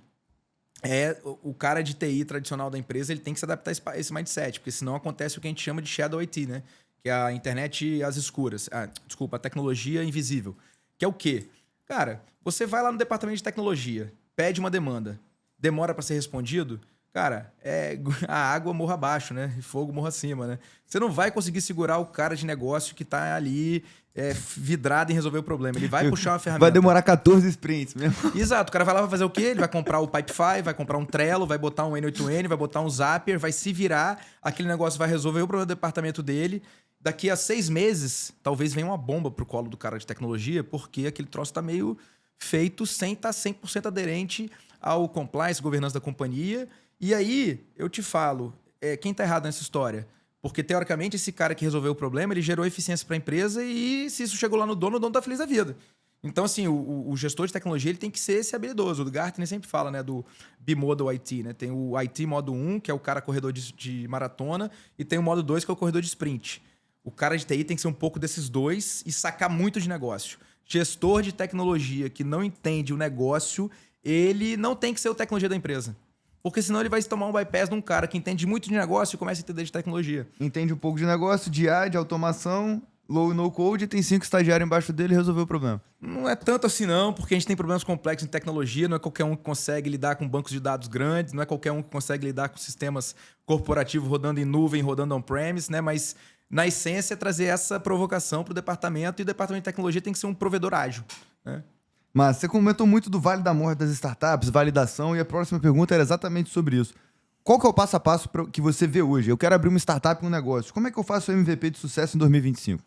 o cara de TI tradicional da empresa, ele tem que se adaptar a esse mindset, porque senão acontece o que a gente chama de Shadow IT, né? Que é a internet às escuras. Desculpa, a tecnologia invisível. Que é o quê? Cara, você vai lá no departamento de tecnologia, pede uma demanda, demora para ser respondido, cara, a água morra abaixo, né? E fogo morra acima, né? Você não vai conseguir segurar o cara de negócio que tá ali vidrado em resolver o problema. Ele vai puxar uma ferramenta. Vai demorar 14 sprints mesmo. Exato. O cara vai lá, vai fazer o quê? Ele vai comprar o Pipefy, vai comprar um Trello, vai botar um N8N, vai botar um Zapier, vai se virar, aquele negócio vai resolver o problema do departamento dele. Daqui a 6 meses, talvez venha uma bomba pro colo do cara de tecnologia, porque aquele troço tá meio feito sem estar 100% aderente ao compliance, governança da companhia. E aí, eu te falo, quem está errado nessa história? Porque, teoricamente, esse cara que resolveu o problema, ele gerou eficiência para a empresa e se isso chegou lá no dono, o dono está feliz da vida. Então, assim, o gestor de tecnologia ele tem que ser esse habilidoso. O Gartner sempre fala, né, do Bimodal IT, né? Tem o IT modo 1, que é o cara corredor de maratona, e tem o modo 2, que é o corredor de sprint. O cara de TI tem que ser um pouco desses dois e sacar muito de negócio. Gestor de tecnologia que não entende o negócio, ele não tem que ser o tecnologia da empresa. Porque senão ele vai tomar um bypass de um cara que entende muito de negócio e começa a entender de tecnologia. Entende um pouco de negócio, de IA, de automação, low e no code, tem 5 estagiários embaixo dele e resolveu o problema. Não é tanto assim não, porque a gente tem problemas complexos em tecnologia, não é qualquer um que consegue lidar com bancos de dados grandes, não é qualquer um que consegue lidar com sistemas corporativos rodando em nuvem, rodando on-premise, né? Mas, na essência, é trazer essa provocação para o departamento, e o departamento de tecnologia tem que ser um provedor ágil, né? Mas você comentou muito do Vale da Morte das startups, validação, e a próxima pergunta era exatamente sobre isso. Qual que é o passo a passo que você vê hoje? Eu quero abrir uma startup, um negócio. Como é que eu faço o MVP de sucesso em 2025?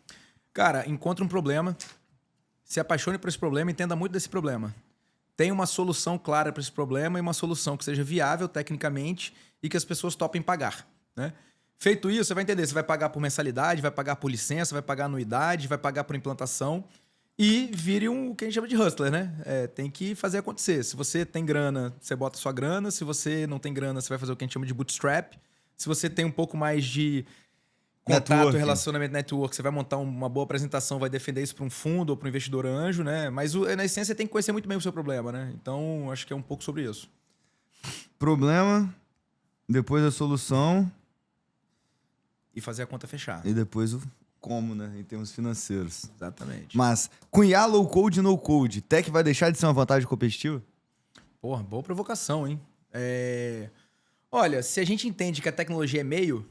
Cara, encontre um problema, se apaixone por esse problema, entenda muito desse problema. Tenha uma solução clara para esse problema e uma solução que seja viável tecnicamente e que as pessoas topem pagar, né? Feito isso, você vai entender, você vai pagar por mensalidade, vai pagar por licença, vai pagar anuidade, vai pagar por implantação e vire o que a gente chama de hustler, né? Tem que fazer acontecer. Se você tem grana, você bota sua grana. Se você não tem grana, você vai fazer o que a gente chama de bootstrap. Se você tem um pouco mais de contato, relacionamento, network, você vai montar uma boa apresentação, vai defender isso para um fundo ou para um investidor anjo, né? Mas na essência você tem que conhecer muito bem o seu problema, né? Então, acho que é um pouco sobre isso. Problema, depois a solução. E fazer a conta fechar. E depois o como, né? Em termos financeiros. Exatamente. Mas com IA, low code e no code, tech vai deixar de ser uma vantagem competitiva? Porra, boa provocação, hein? Olha, se a gente entende que a tecnologia é meio,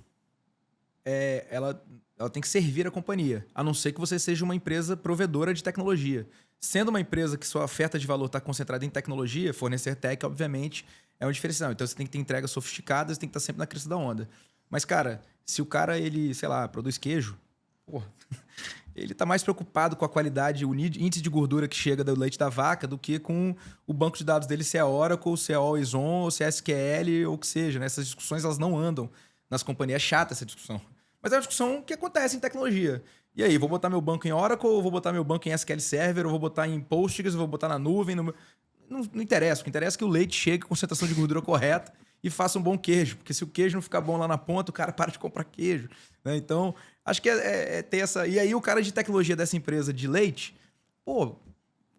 ela tem que servir a companhia, a não ser que você seja uma empresa provedora de tecnologia. Sendo uma empresa que sua oferta de valor está concentrada em tecnologia, fornecer tech, obviamente, é um diferencial. Então, você tem que ter entregas sofisticadas, tem que estar sempre na crista da onda. Mas, cara, se o cara, ele, sei lá, produz queijo, porra, ele está mais preocupado com a qualidade, o índice de gordura que chega do leite da vaca do que com o banco de dados dele, se é Oracle, se é Always On, ou se é SQL, ou o que seja, né? Essas discussões, elas não andam nas companhias. É chata essa discussão. Mas é uma discussão que acontece em tecnologia. E aí, vou botar meu banco em Oracle, ou vou botar meu banco em SQL Server, ou vou botar em Postgres, ou vou botar na nuvem? Não interessa. O que interessa é que o leite chegue com concentração de gordura correta e faça um bom queijo. Porque se o queijo não ficar bom lá na ponta, o cara para de comprar queijo, né? Então, acho que ter essa... E aí, o cara de tecnologia dessa empresa de leite, pô,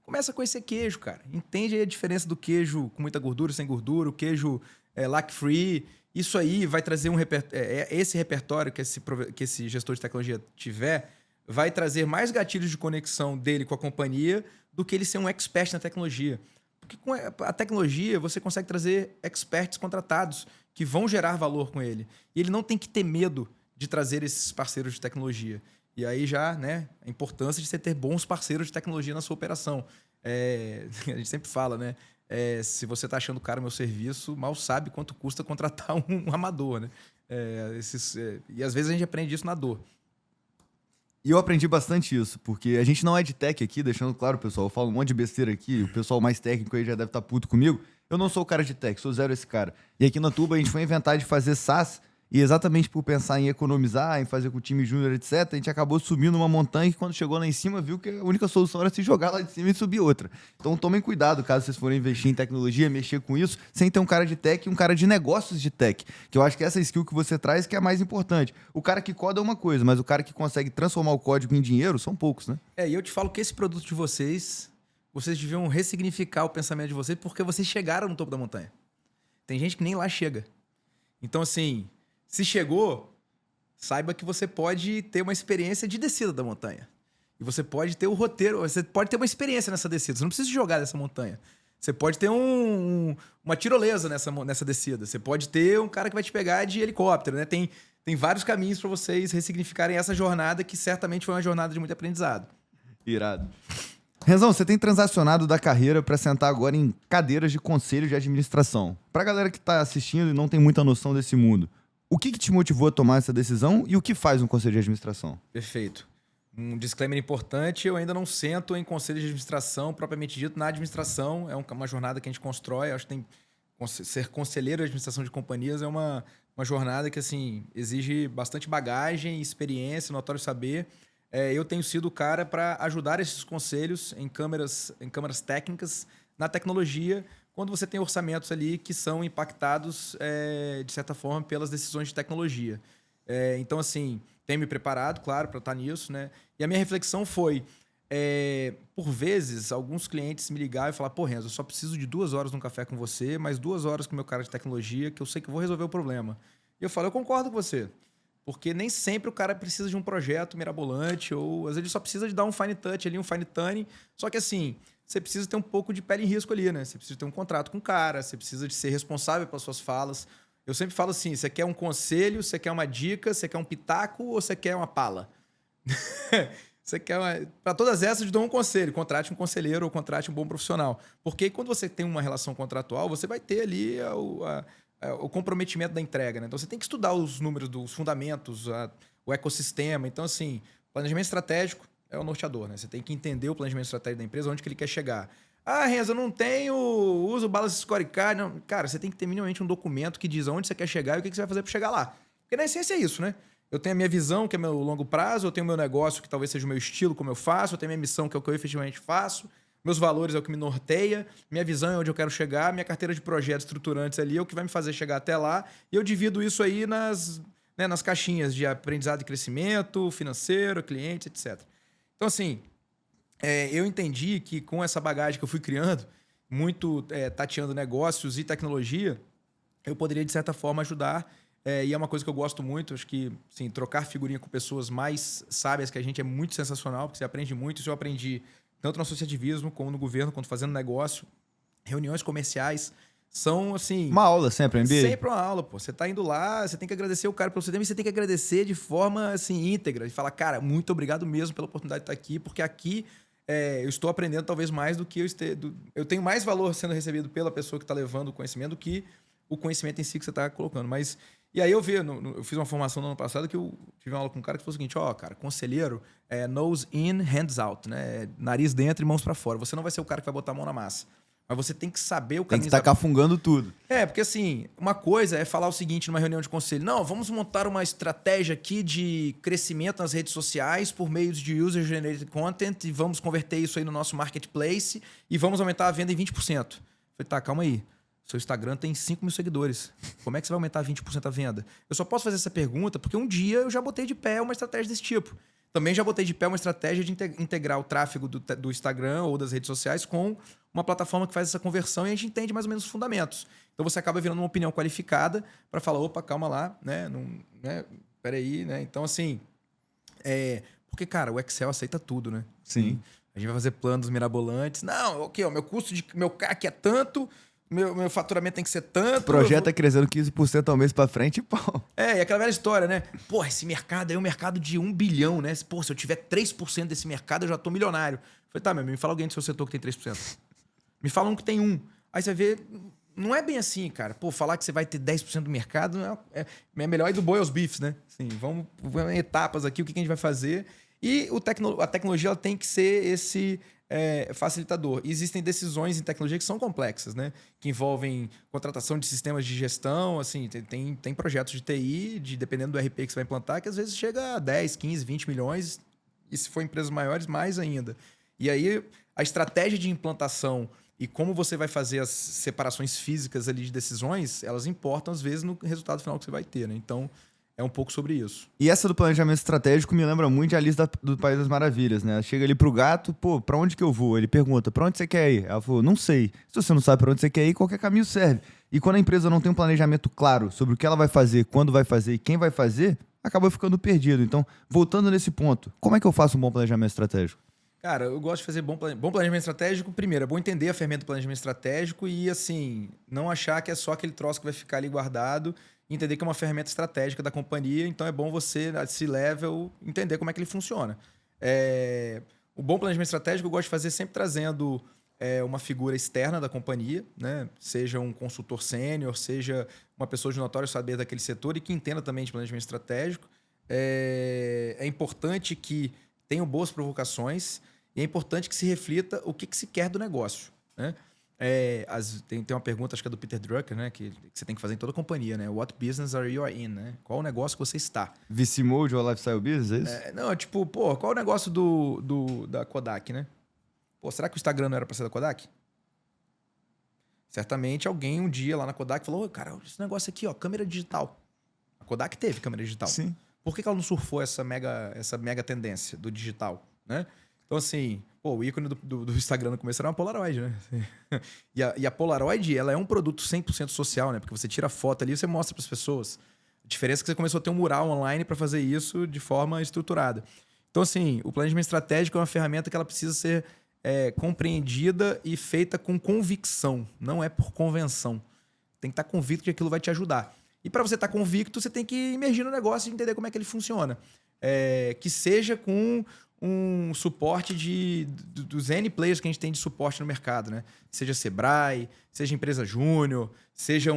começa a conhecer queijo, cara. Entende aí a diferença do queijo com muita gordura, sem gordura, o queijo lac-free. Isso aí vai trazer um repertório... esse repertório que esse gestor de tecnologia tiver vai trazer mais gatilhos de conexão dele com a companhia do que ele ser um expert na tecnologia. Porque com a tecnologia você consegue trazer experts contratados que vão gerar valor com ele. E ele não tem que ter medo de trazer esses parceiros de tecnologia. E aí já, né, a importância de você ter bons parceiros de tecnologia na sua operação. A gente sempre fala, né? Se você está achando caro o meu serviço, mal sabe quanto custa contratar um amador, né? E às vezes a gente aprende isso na dor. E eu aprendi bastante isso, porque a gente não é de tech aqui, deixando claro, pessoal, eu falo um monte de besteira aqui, o pessoal mais técnico aí já deve estar puto comigo. Eu não sou o cara de tech, sou zero esse cara. E aqui na Tuba a gente foi inventar de fazer SaaS, e exatamente por pensar em economizar, em fazer com o time júnior, etc., a gente acabou subindo uma montanha que quando chegou lá em cima viu que a única solução era se jogar lá de cima e subir outra. Então tomem cuidado caso vocês forem investir em tecnologia, mexer com isso, sem ter um cara de tech e um cara de negócios de tech. Que eu acho que essa skill que você traz que é a mais importante. O cara que coda é uma coisa, mas o cara que consegue transformar o código em dinheiro são poucos, né? E eu te falo que esse produto de vocês deviam ressignificar o pensamento de vocês porque vocês chegaram no topo da montanha. Tem gente que nem lá chega. Então, assim... Se chegou, saiba que você pode ter uma experiência de descida da montanha. E você pode ter o roteiro, você pode ter uma experiência nessa descida. Você não precisa jogar dessa montanha. Você pode ter uma tirolesa nessa descida. Você pode ter um cara que vai te pegar de helicóptero, né? Tem vários caminhos para vocês ressignificarem essa jornada, que certamente foi uma jornada de muito aprendizado. Irado. Renzão, você tem transacionado da carreira para sentar agora em cadeiras de conselho de administração. Para a galera que está assistindo e não tem muita noção desse mundo, o que te motivou a tomar essa decisão e o que faz um conselho de administração? Perfeito. Um disclaimer importante, eu ainda não sento em conselho de administração, propriamente dito, na administração. É uma jornada que a gente constrói. Eu acho que ser conselheiro de administração de companhias é uma jornada que assim exige bastante bagagem, experiência, notório saber. Eu tenho sido o cara para ajudar esses conselhos em câmaras técnicas, na tecnologia, quando você tem orçamentos ali que são impactados, de certa forma, pelas decisões de tecnologia. Então, assim, tenho me preparado, claro, para estar nisso, né? E a minha reflexão foi, por vezes, alguns clientes me ligaram e falaram, pô, Renzo, eu só preciso de 2 horas num café com você, mais 2 horas com o meu cara de tecnologia, que eu sei que eu vou resolver o problema. E eu falo, eu concordo com você. Porque nem sempre o cara precisa de um projeto mirabolante, ou às vezes ele só precisa de dar um fine touch ali, um fine tuning. Só que assim, você precisa ter um pouco de pele em risco ali, né? Você precisa ter um contrato com o cara, você precisa de ser responsável pelas suas falas. Eu sempre falo assim, você quer um conselho, você quer uma dica, você quer um pitaco ou você quer uma pala? Você quer Para todas essas, eu dou um conselho. Contrate um conselheiro ou contrate um bom profissional. Porque quando você tem uma relação contratual, você vai ter ali o comprometimento da entrega, né? Então, você tem que estudar os números dos fundamentos, o ecossistema. Então, assim, planejamento estratégico é o norteador, né? Você tem que entender o planejamento estratégico da empresa, onde que ele quer chegar. Ah, Renzo, eu não tenho uso balance scorecard. Não. Cara, você tem que ter minimamente um documento que diz aonde você quer chegar e o que você vai fazer para chegar lá. Porque na essência é isso, né? Eu tenho a minha visão, que é meu longo prazo, eu tenho o meu negócio, que talvez seja o meu estilo, como eu faço, eu tenho a minha missão, que é o que eu efetivamente faço, meus valores é o que me norteia, minha visão é onde eu quero chegar, minha carteira de projetos estruturantes ali é o que vai me fazer chegar até lá, e eu divido isso aí nas caixinhas de aprendizado e crescimento, financeiro, cliente, etc. Então, assim, eu entendi que com essa bagagem que eu fui criando, muito tateando negócios e tecnologia, eu poderia, de certa forma, ajudar. E é uma coisa que eu gosto muito. Acho que assim, trocar figurinha com pessoas mais sábias que a gente é muito sensacional, porque você aprende muito. Isso eu aprendi tanto no associativismo, como no governo, quanto fazendo negócio. Reuniões comerciais são, assim... Uma aula sempre, MBA? Sempre uma aula, pô. Você tá indo lá, você tem que agradecer o cara pelo seu tempo e você tem que agradecer de forma, assim, íntegra. E falar, cara, muito obrigado mesmo pela oportunidade de estar aqui, porque aqui eu estou aprendendo talvez mais do que eu tenho mais valor sendo recebido pela pessoa que está levando o conhecimento do que o conhecimento em si que você está colocando. Mas... E aí eu fiz uma formação no ano passado que eu tive uma aula com um cara que falou o seguinte, cara, conselheiro nose in, hands out, né? Nariz dentro e mãos para fora. Você não vai ser o cara que vai botar a mão na massa. Mas você tem que saber o caminho. Tem que estar cafungando tudo. Porque assim, uma coisa é falar o seguinte numa reunião de conselho. Não, vamos montar uma estratégia aqui de crescimento nas redes sociais por meio de user-generated content e vamos converter isso aí no nosso marketplace e vamos aumentar a venda em 20%. Eu falei, tá, calma aí. Seu Instagram tem 5 mil seguidores. Como é que você vai aumentar 20% a venda? Eu só posso fazer essa pergunta porque um dia eu já botei de pé uma estratégia desse tipo. Também já botei de pé uma estratégia de integrar o tráfego do Instagram ou das redes sociais com uma plataforma que faz essa conversão e a gente entende mais ou menos os fundamentos. Então você acaba virando uma opinião qualificada para falar, opa, calma lá, né? Não, né? Peraí, né? Então, assim, porque, cara, o Excel aceita tudo, né? Sim. A gente vai fazer planos mirabolantes. Não, ok, meu custo meu CAC é tanto... Meu faturamento tem que ser tanto. O projeto é crescendo 15% ao mês pra frente e pau. E aquela velha história, né? Pô, esse mercado aí é um mercado de 1 bilhão, né? Pô, se eu tiver 3% desse mercado, eu já tô milionário. Eu falei, tá, me fala alguém do seu setor que tem 3%. Me fala um que tem 1%. Aí você vê, não é bem assim, cara. Pô, falar que você vai ter 10% do mercado é melhor ir do boi aos bifes, né? Assim, vamos em etapas aqui, o que a gente vai fazer. E a tecnologia ela tem que ser esse... facilitador. E existem decisões em tecnologia que são complexas, né? Que envolvem contratação de sistemas de gestão, assim, tem projetos de TI, dependendo do RP que você vai implantar, que às vezes chega a 10, 15, 20 milhões, e se for empresas maiores, mais ainda. E aí, a estratégia de implantação e como você vai fazer as separações físicas ali de decisões, elas importam, às vezes, no resultado final que você vai ter, né? Então, é um pouco sobre isso. E essa do planejamento estratégico me lembra muito de Alice do País das Maravilhas, né? Chega ali pro gato, pô, pra onde que eu vou? Ele pergunta, pra onde você quer ir? Ela falou, não sei. Se você não sabe pra onde você quer ir, qualquer caminho serve. E quando a empresa não tem um planejamento claro sobre o que ela vai fazer, quando vai fazer e quem vai fazer, acaba ficando perdido. Então, voltando nesse ponto, como é que eu faço um bom planejamento estratégico? Cara, eu gosto de fazer bom planejamento estratégico. Primeiro, é bom entender a ferramenta do planejamento estratégico e, assim, não achar que é só aquele troço que vai ficar ali guardado. Entender que é uma ferramenta estratégica da companhia, então é bom você, a C-level, entender como é que ele funciona. O bom planejamento estratégico eu gosto de fazer sempre trazendo uma figura externa da companhia, né? Seja um consultor sênior, seja uma pessoa de notório saber daquele setor e que entenda também de planejamento estratégico. É importante que tenham boas provocações e é importante que se reflita o que se quer do negócio, né? Tem uma pergunta, acho que é do Peter Drucker, né? Que você tem que fazer em toda companhia, né? What business are you in, né? Qual o negócio que você está? VC Mode ou Lifestyle Business, é isso? Não, tipo, pô, qual o negócio da Kodak, né? Pô, será que o Instagram não era pra ser da Kodak? Certamente alguém um dia lá na Kodak falou, cara, esse negócio aqui, ó, câmera digital. A Kodak teve câmera digital. Sim. Por que ela não surfou essa mega tendência do digital, né? Então, assim, pô, o ícone do Instagram no começo era uma Polaroid, né? E a Polaroid, ela é um produto 100% social, né? Porque você tira a foto ali e você mostra para as pessoas. A diferença é que você começou a ter um mural online para fazer isso de forma estruturada. Então, assim, o planejamento estratégico é uma ferramenta que ela precisa ser compreendida e feita com convicção. Não é por convenção. Tem que estar convicto que aquilo vai te ajudar. E para você estar convicto, você tem que imergir no negócio e entender como é que ele funciona. Que seja com um suporte dos N players que a gente tem de suporte no mercado, né? Seja Sebrae, seja empresa júnior, seja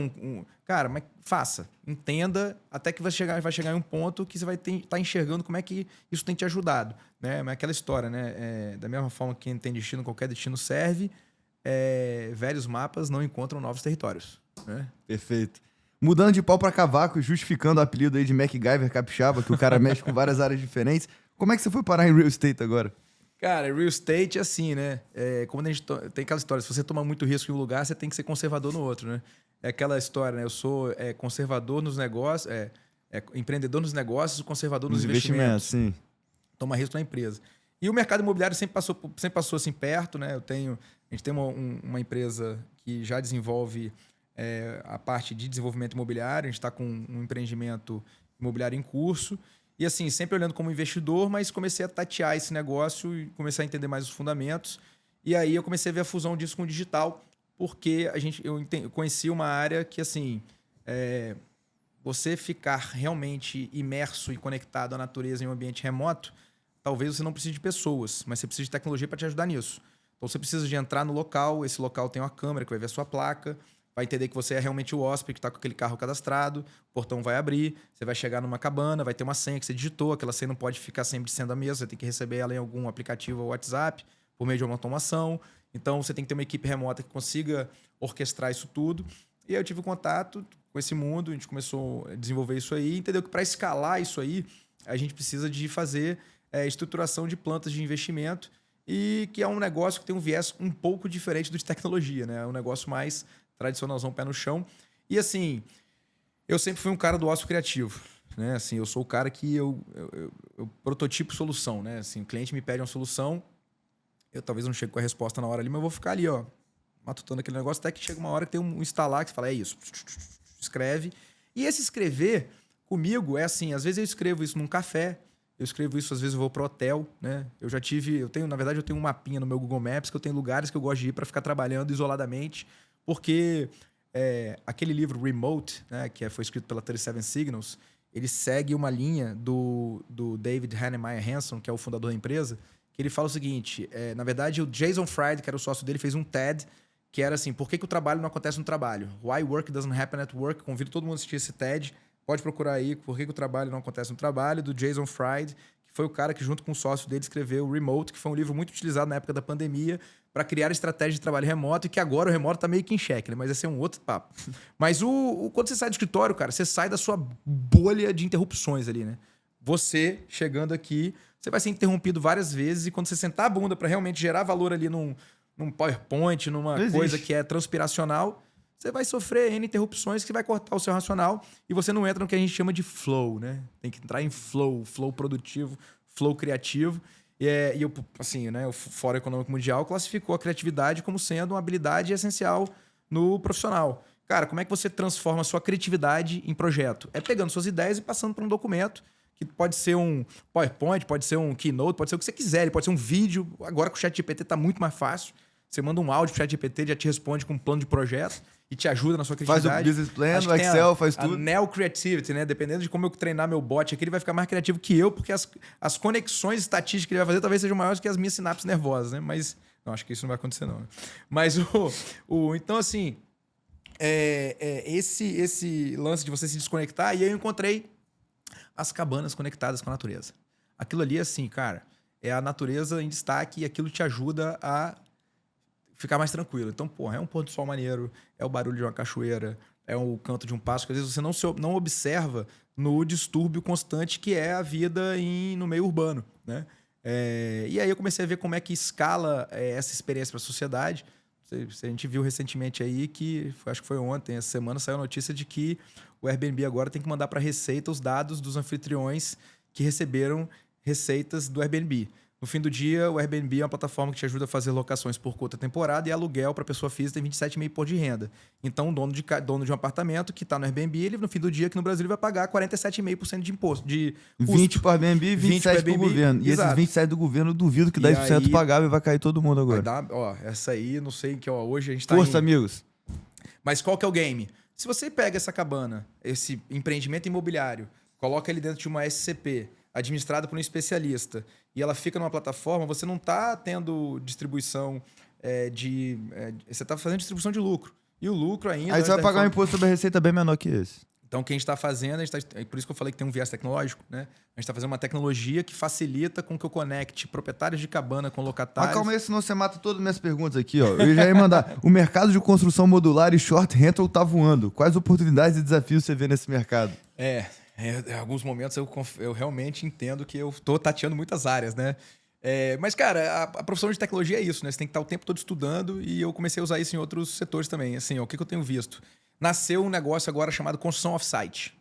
Cara, mas faça. Entenda até que vai chegar em um ponto que você vai estar enxergando como é que isso tem te ajudado, né? Mas é aquela história, né? Da mesma forma que quem tem destino, qualquer destino serve, velhos mapas não encontram novos territórios, né? Perfeito. Mudando de pau para cavaco, justificando o apelido aí de MacGyver Capixaba, que o cara mexe com várias áreas diferentes. Como é que você foi parar em real estate agora? Cara, real estate é assim, né? Como a gente tem aquela história, se você tomar muito risco em um lugar, você tem que ser conservador no outro, né? É aquela história, né? Eu sou conservador nos negócios, empreendedor nos negócios, conservador nos investimentos. Sim. Toma risco na empresa. E o mercado imobiliário sempre passou assim perto, né? A gente tem uma empresa que já desenvolve a parte de desenvolvimento imobiliário, a gente está com um empreendimento imobiliário em curso. E assim, sempre olhando como investidor, mas comecei a tatear esse negócio e comecei a entender mais os fundamentos. E aí eu comecei a ver a fusão disso com o digital, porque eu conheci uma área que, assim, você ficar realmente imerso e conectado à natureza em um ambiente remoto, talvez você não precise de pessoas, mas você precisa de tecnologia para te ajudar nisso. Então você precisa de entrar no local, esse local tem uma câmera que vai ver a sua placa, vai entender que você é realmente o hóspede que está com aquele carro cadastrado, o portão vai abrir, você vai chegar numa cabana, vai ter uma senha que você digitou, aquela senha não pode ficar sempre sendo a mesma, você tem que receber ela em algum aplicativo ou WhatsApp, por meio de uma automação. Então, você tem que ter uma equipe remota que consiga orquestrar isso tudo. E aí eu tive contato com esse mundo, a gente começou a desenvolver isso aí, entendeu que para escalar isso aí, a gente precisa de fazer estruturação de plantas de investimento e que é um negócio que tem um viés um pouco diferente do de tecnologia, né? É um negócio mais tradicionalzão, pé no chão. E assim, eu sempre fui um cara do ócio criativo, né? Assim, eu sou o cara que eu prototipo solução, né? Assim, o cliente me pede uma solução, eu talvez não chegue com a resposta na hora ali, mas eu vou ficar ali, ó, matutando aquele negócio, até que chega uma hora que tem um instalar que você fala, é isso, escreve. E esse escrever, comigo, é assim, às vezes eu escrevo isso num café, eu escrevo isso, às vezes eu vou pro hotel, né? Na verdade, eu tenho um mapinha no meu Google Maps que eu tenho lugares que eu gosto de ir para ficar trabalhando isoladamente, porque aquele livro Remote, né, que foi escrito pela 37 Signals, ele segue uma linha do David Heinemeier Hansson, que é o fundador da empresa, que ele fala o seguinte, na verdade, o Jason Fried, que era o sócio dele, fez um TED, que era assim, por que o trabalho não acontece no trabalho? Why work doesn't happen at work? Convido todo mundo a assistir esse TED, pode procurar aí, por que o trabalho não acontece no trabalho, do Jason Fried, que foi o cara que junto com o sócio dele escreveu o Remote, que foi um livro muito utilizado na época da pandemia, para criar estratégia de trabalho remoto, e que agora o remoto tá meio que em xeque, né? Mas esse é um outro papo. Mas quando você sai do escritório, cara, você sai da sua bolha de interrupções ali, né? Você, chegando aqui, você vai ser interrompido várias vezes, e quando você sentar a bunda para realmente gerar valor ali num PowerPoint, numa coisa que é transpiracional, você vai sofrer N interrupções que vai cortar o seu racional e você não entra no que a gente chama de flow, né? Tem que entrar em flow produtivo, flow criativo. E eu, assim, né, o Fórum Econômico Mundial classificou a criatividade como sendo uma habilidade essencial no profissional. Cara, como é que você transforma a sua criatividade em projeto? É pegando suas ideias e passando para um documento, que pode ser um PowerPoint, pode ser um Keynote, pode ser o que você quiser, ele pode ser um vídeo. Agora com o ChatGPT está muito mais fácil. Você manda um áudio pro ChatGPT, já te responde com um plano de projeto e te ajuda na sua criatividade. Faz o business plan, o Excel, faz tudo. A Neo Creativity, né? Dependendo de como eu treinar meu bot aqui, ele vai ficar mais criativo que eu, porque as conexões estatísticas que ele vai fazer talvez sejam maiores que as minhas sinapses nervosas, né? Mas não, acho que isso não vai acontecer, não. Mas então, assim, esse lance de você se desconectar, e aí eu encontrei as cabanas conectadas com a natureza. Aquilo ali, assim, cara, é a natureza em destaque e aquilo te ajuda a ficar mais tranquilo. Então, porra, é um pôr do sol maneiro, é o barulho de uma cachoeira, é o canto de um pássaro, que às vezes você não observa no distúrbio constante que é a vida no meio urbano, né? E aí eu comecei a ver como é que escala essa experiência para a sociedade. A gente viu recentemente aí acho que foi ontem, essa semana, saiu a notícia de que o Airbnb agora tem que mandar para a Receita os dados dos anfitriões que receberam receitas do Airbnb. No fim do dia, o Airbnb é uma plataforma que te ajuda a fazer locações por conta temporada e aluguel para pessoa física tem 27,5% de renda. Então, o dono de um apartamento que está no Airbnb, ele no fim do dia aqui no Brasil ele vai pagar 47,5% de imposto. De 20 para o Airbnb e 27 para o governo. E esses 27 do governo, eu duvido que 10% pagável e vai cair todo mundo agora. Essa aí, não sei, que hoje a gente tá Força, amigos. Mas qual que é o game? Se você pega essa cabana, esse empreendimento imobiliário, coloca ele dentro de uma SCP, administrada por um especialista, e ela fica numa plataforma, você não está tendo distribuição você está fazendo distribuição de lucro. E o lucro ainda... Aí você vai pagar um imposto sobre a receita bem menor que esse. Então, o que a gente está fazendo, por isso que eu falei que tem um viés tecnológico, né? A gente está fazendo uma tecnologia que facilita com que eu conecte proprietários de cabana com locatários. Mas calma aí, senão você mata todas as minhas perguntas aqui, ó. Eu já ia mandar. O mercado de construção modular e short rental tá voando. Quais oportunidades e desafios você vê nesse mercado? Em alguns momentos eu realmente entendo que eu estou tateando muitas áreas, né? Mas, cara, a profissão de tecnologia é isso, né? Você tem que estar o tempo todo estudando e eu comecei a usar isso em outros setores também. Assim, o que eu tenho visto? Nasceu um negócio agora chamado construção off-site.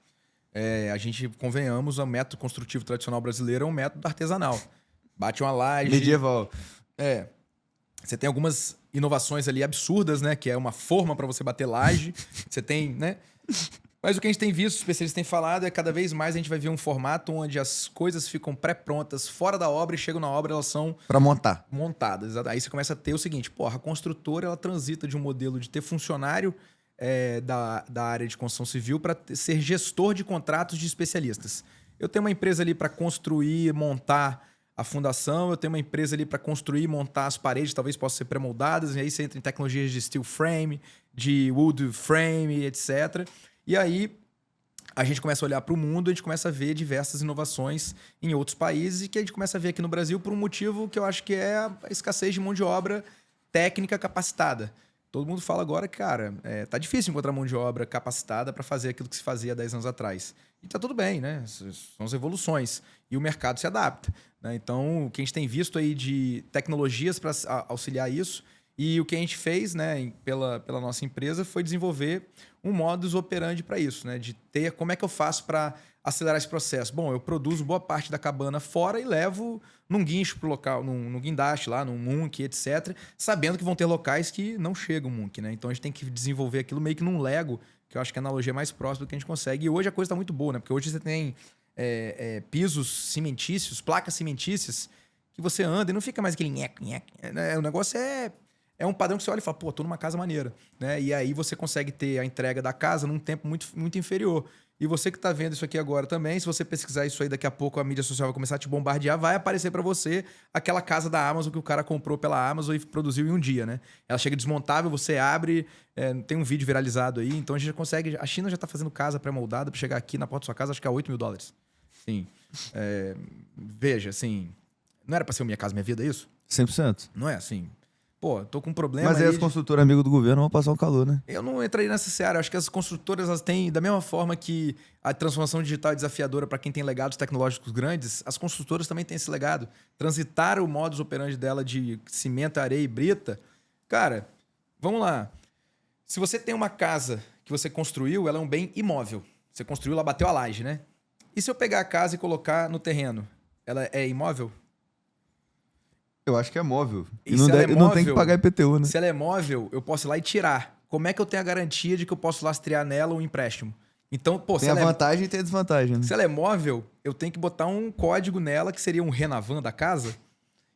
A gente, convenhamos, o método construtivo tradicional brasileiro é um método artesanal. Bate uma laje... Medieval. Você tem algumas inovações ali absurdas, né? Que é uma forma para você bater laje. Você tem, né? Mas o que a gente tem visto, os especialistas têm falado, é cada vez mais a gente vai ver um formato onde as coisas ficam pré-prontas fora da obra e chegam na obra, elas são... Para montar. Montadas. Aí você começa a ter o seguinte, a construtora ela transita de um modelo de ter funcionário da área de construção civil para ser gestor de contratos de especialistas. Eu tenho uma empresa ali para construir, montar a fundação, eu tenho uma empresa ali para construir, montar as paredes, talvez possam ser pré-moldadas, e aí você entra em tecnologias de steel frame, de wood frame, etc. E aí a gente começa a olhar para o mundo, a gente começa a ver diversas inovações em outros países e que a gente começa a ver aqui no Brasil por um motivo que eu acho que é a escassez de mão de obra técnica capacitada. Todo mundo fala agora que, cara, tá difícil encontrar mão de obra capacitada para fazer aquilo que se fazia há 10 anos atrás. E tá tudo bem, né? São as evoluções. E o mercado se adapta, né? Então, o que a gente tem visto aí de tecnologias para auxiliar isso, e o que a gente fez, né, pela nossa empresa foi desenvolver um modus operandi para isso, né? De ter como é que eu faço para acelerar esse processo. Bom, eu produzo boa parte da cabana fora e levo num guincho pro local, num guindaste lá, num Munk, etc. Sabendo que vão ter locais que não chegam Munk, né? Então a gente tem que desenvolver aquilo meio que num Lego, que eu acho que é a analogia mais próxima do que a gente consegue. E hoje a coisa está muito boa, né? Porque hoje você tem pisos cimentícios, placas cimentícias, que você anda e não fica mais aquele nheque. O negócio é um padrão que você olha e fala, tô numa casa maneira, né? E aí você consegue ter a entrega da casa num tempo muito, muito inferior. E você que está vendo isso aqui agora também, se você pesquisar isso aí, daqui a pouco a mídia social vai começar a te bombardear, vai aparecer para você aquela casa da Amazon que o cara comprou pela Amazon e produziu em um dia, né? Ela chega desmontável, você abre, tem um vídeo viralizado aí, então a gente já consegue... A China já está fazendo casa pré-moldada para chegar aqui na porta da sua casa, acho que é $8 mil. Sim. Veja, assim, não era para ser Minha Casa Minha Vida isso? 100%. Não é assim... Tô com um problema. Mas aí as construtoras amigos do governo vão passar um calor, né? Eu não entraria nessa seara. Acho que as construtoras elas têm, da mesma forma que a transformação digital é desafiadora para quem tem legados tecnológicos grandes, as construtoras também têm esse legado. Transitar o modus operandi dela de cimento, areia e brita. Cara, vamos lá. Se você tem uma casa que você construiu, ela é um bem imóvel. Você construiu, ela bateu a laje, né? E se eu pegar a casa e colocar no terreno, ela é imóvel? Eu acho que é móvel. E não tem que pagar IPTU, né? Se ela é móvel, eu posso ir lá e tirar. Como é que eu tenho a garantia de que eu posso lastrear nela um empréstimo? Então, tem a vantagem e tem a desvantagem, né? Se ela é móvel, eu tenho que botar um código nela, que seria um Renavan da casa.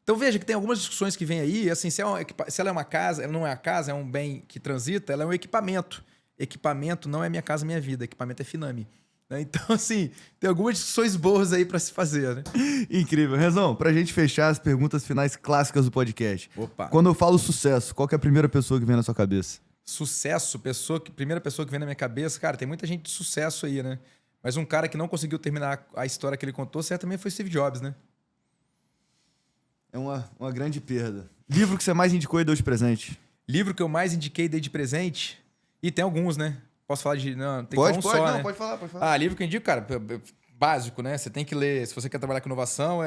Então veja que tem algumas discussões que vem aí, assim, se ela é uma casa, ela não é uma casa, é um bem que transita, ela é um equipamento. Equipamento não é Minha Casa Minha Vida, equipamento é Finame. Então, assim, tem algumas discussões boas aí para se fazer, né? Incrível. Rezão, pra gente fechar as perguntas finais clássicas do podcast. Opa. Quando eu falo sucesso, qual que é a primeira pessoa que vem na sua cabeça? Sucesso, primeira pessoa que vem na minha cabeça, cara, tem muita gente de sucesso aí, né? Mas um cara que não conseguiu terminar a história que ele contou, certamente foi Steve Jobs, né? É uma grande perda. Livro que você mais indicou e deu de presente? Livro que eu mais indiquei e dei de presente. E tem alguns, né? Posso falar de. Não, tem Pode, um pode, só, não, né? pode falar. Livro que eu indico, cara, básico, né? Você tem que ler. Se você quer trabalhar com inovação,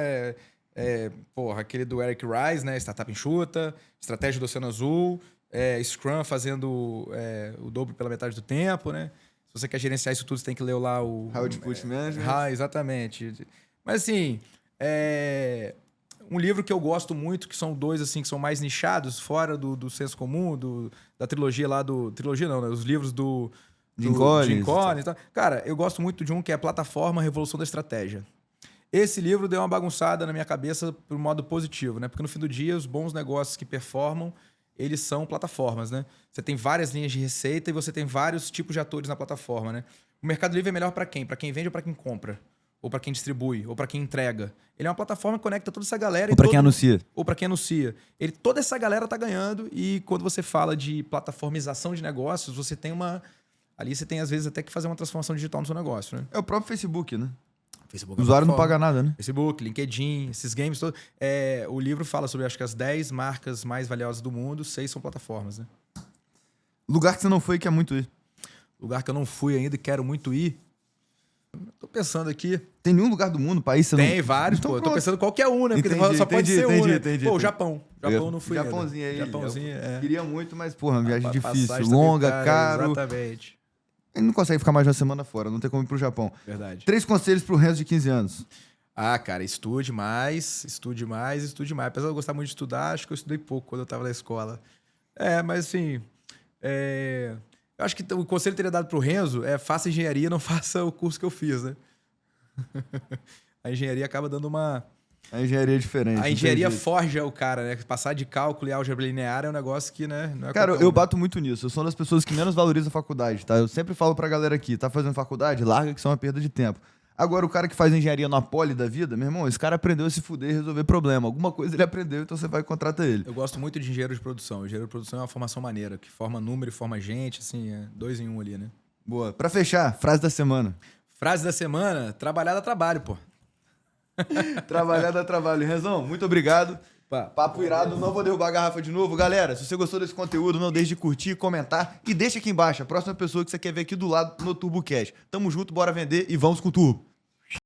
aquele do Eric Ries, né? Startup Enxuta, Estratégia do Oceano Azul, Scrum fazendo o dobro pela metade do tempo, né? Se você quer gerenciar isso tudo, você tem que ler lá o. How to Put Management. Exatamente. Mas assim, um livro que eu gosto muito, que são dois assim que são mais nichados, fora do senso comum, da trilogia lá do... Trilogia não, né? Os livros do Jim Collins. e tal. Cara, eu gosto muito de um que é Plataforma Revolução da Estratégia. Esse livro deu uma bagunçada na minha cabeça por um modo positivo, né? Porque no fim do dia, os bons negócios que performam, eles são plataformas, né? Você tem várias linhas de receita e você tem vários tipos de atores na plataforma, né? O Mercado Livre é melhor para quem? Para quem vende ou para quem compra? Ou para quem distribui? Ou para quem entrega? Ele é uma plataforma que conecta toda essa galera. Ou para quem anuncia. Ou para quem anuncia. Toda essa galera tá ganhando e quando você fala de plataformização de negócios, você tem uma... Ali você tem, às vezes, até que fazer uma transformação digital no seu negócio, né? É o próprio Facebook, né? Facebook o usuário não paga nada, né? Facebook, LinkedIn, esses games todos. O livro fala sobre, acho que as 10 marcas mais valiosas do mundo, 6 são plataformas, né? Lugar que você não foi e quer muito ir. Lugar que eu não fui ainda e quero muito ir. Tô pensando aqui. Tem nenhum lugar do mundo, país, você Tem não... vários, então, pô. Eu tô pensando qualquer um, né? Porque só pode ser um, né? Pô, o Japão. Japão não fui ainda. Japãozinho aí. Japãozinho, Queria muito, mas, porra, uma viagem difícil. Passagem Longa, também, caro. Exatamente. Ele não consegue ficar mais de uma semana fora, não tem como ir pro Japão. Verdade. 3 conselhos pro Renzo de 15 anos. Cara, estude mais. Apesar de eu gostar muito de estudar, acho que eu estudei pouco quando eu tava na escola. Mas assim... Eu acho que o conselho que teria dado pro Renzo faça engenharia, não faça o curso que eu fiz, né? A engenharia acaba dando uma... A engenharia é diferente. A engenharia forja o cara, né? Passar de cálculo e álgebra linear é um negócio que, né? Não é cara, eu bato muito nisso. Eu sou uma das pessoas que menos valoriza a faculdade, tá? Eu sempre falo pra galera aqui, tá fazendo faculdade? Larga que isso é uma perda de tempo. Agora, o cara que faz engenharia no Poli da vida, meu irmão, esse cara aprendeu a se fuder e resolver problema. Alguma coisa ele aprendeu, então você vai e contrata ele. Eu gosto muito de engenheiro de produção. Engenheiro de produção é uma formação maneira, que forma número e forma gente, assim, 2 em 1 ali, né? Boa. Pra fechar, frase da semana. Frase da semana, trabalhar dá trabalho, pô. Trabalhar dá trabalho. Renzão, muito obrigado. Papo irado, não vou derrubar a garrafa de novo. Galera, se você gostou desse conteúdo, não deixe de curtir, comentar e deixa aqui embaixo a próxima pessoa que você quer ver aqui do lado no TurboCast. Tamo junto, bora vender e vamos com tudo.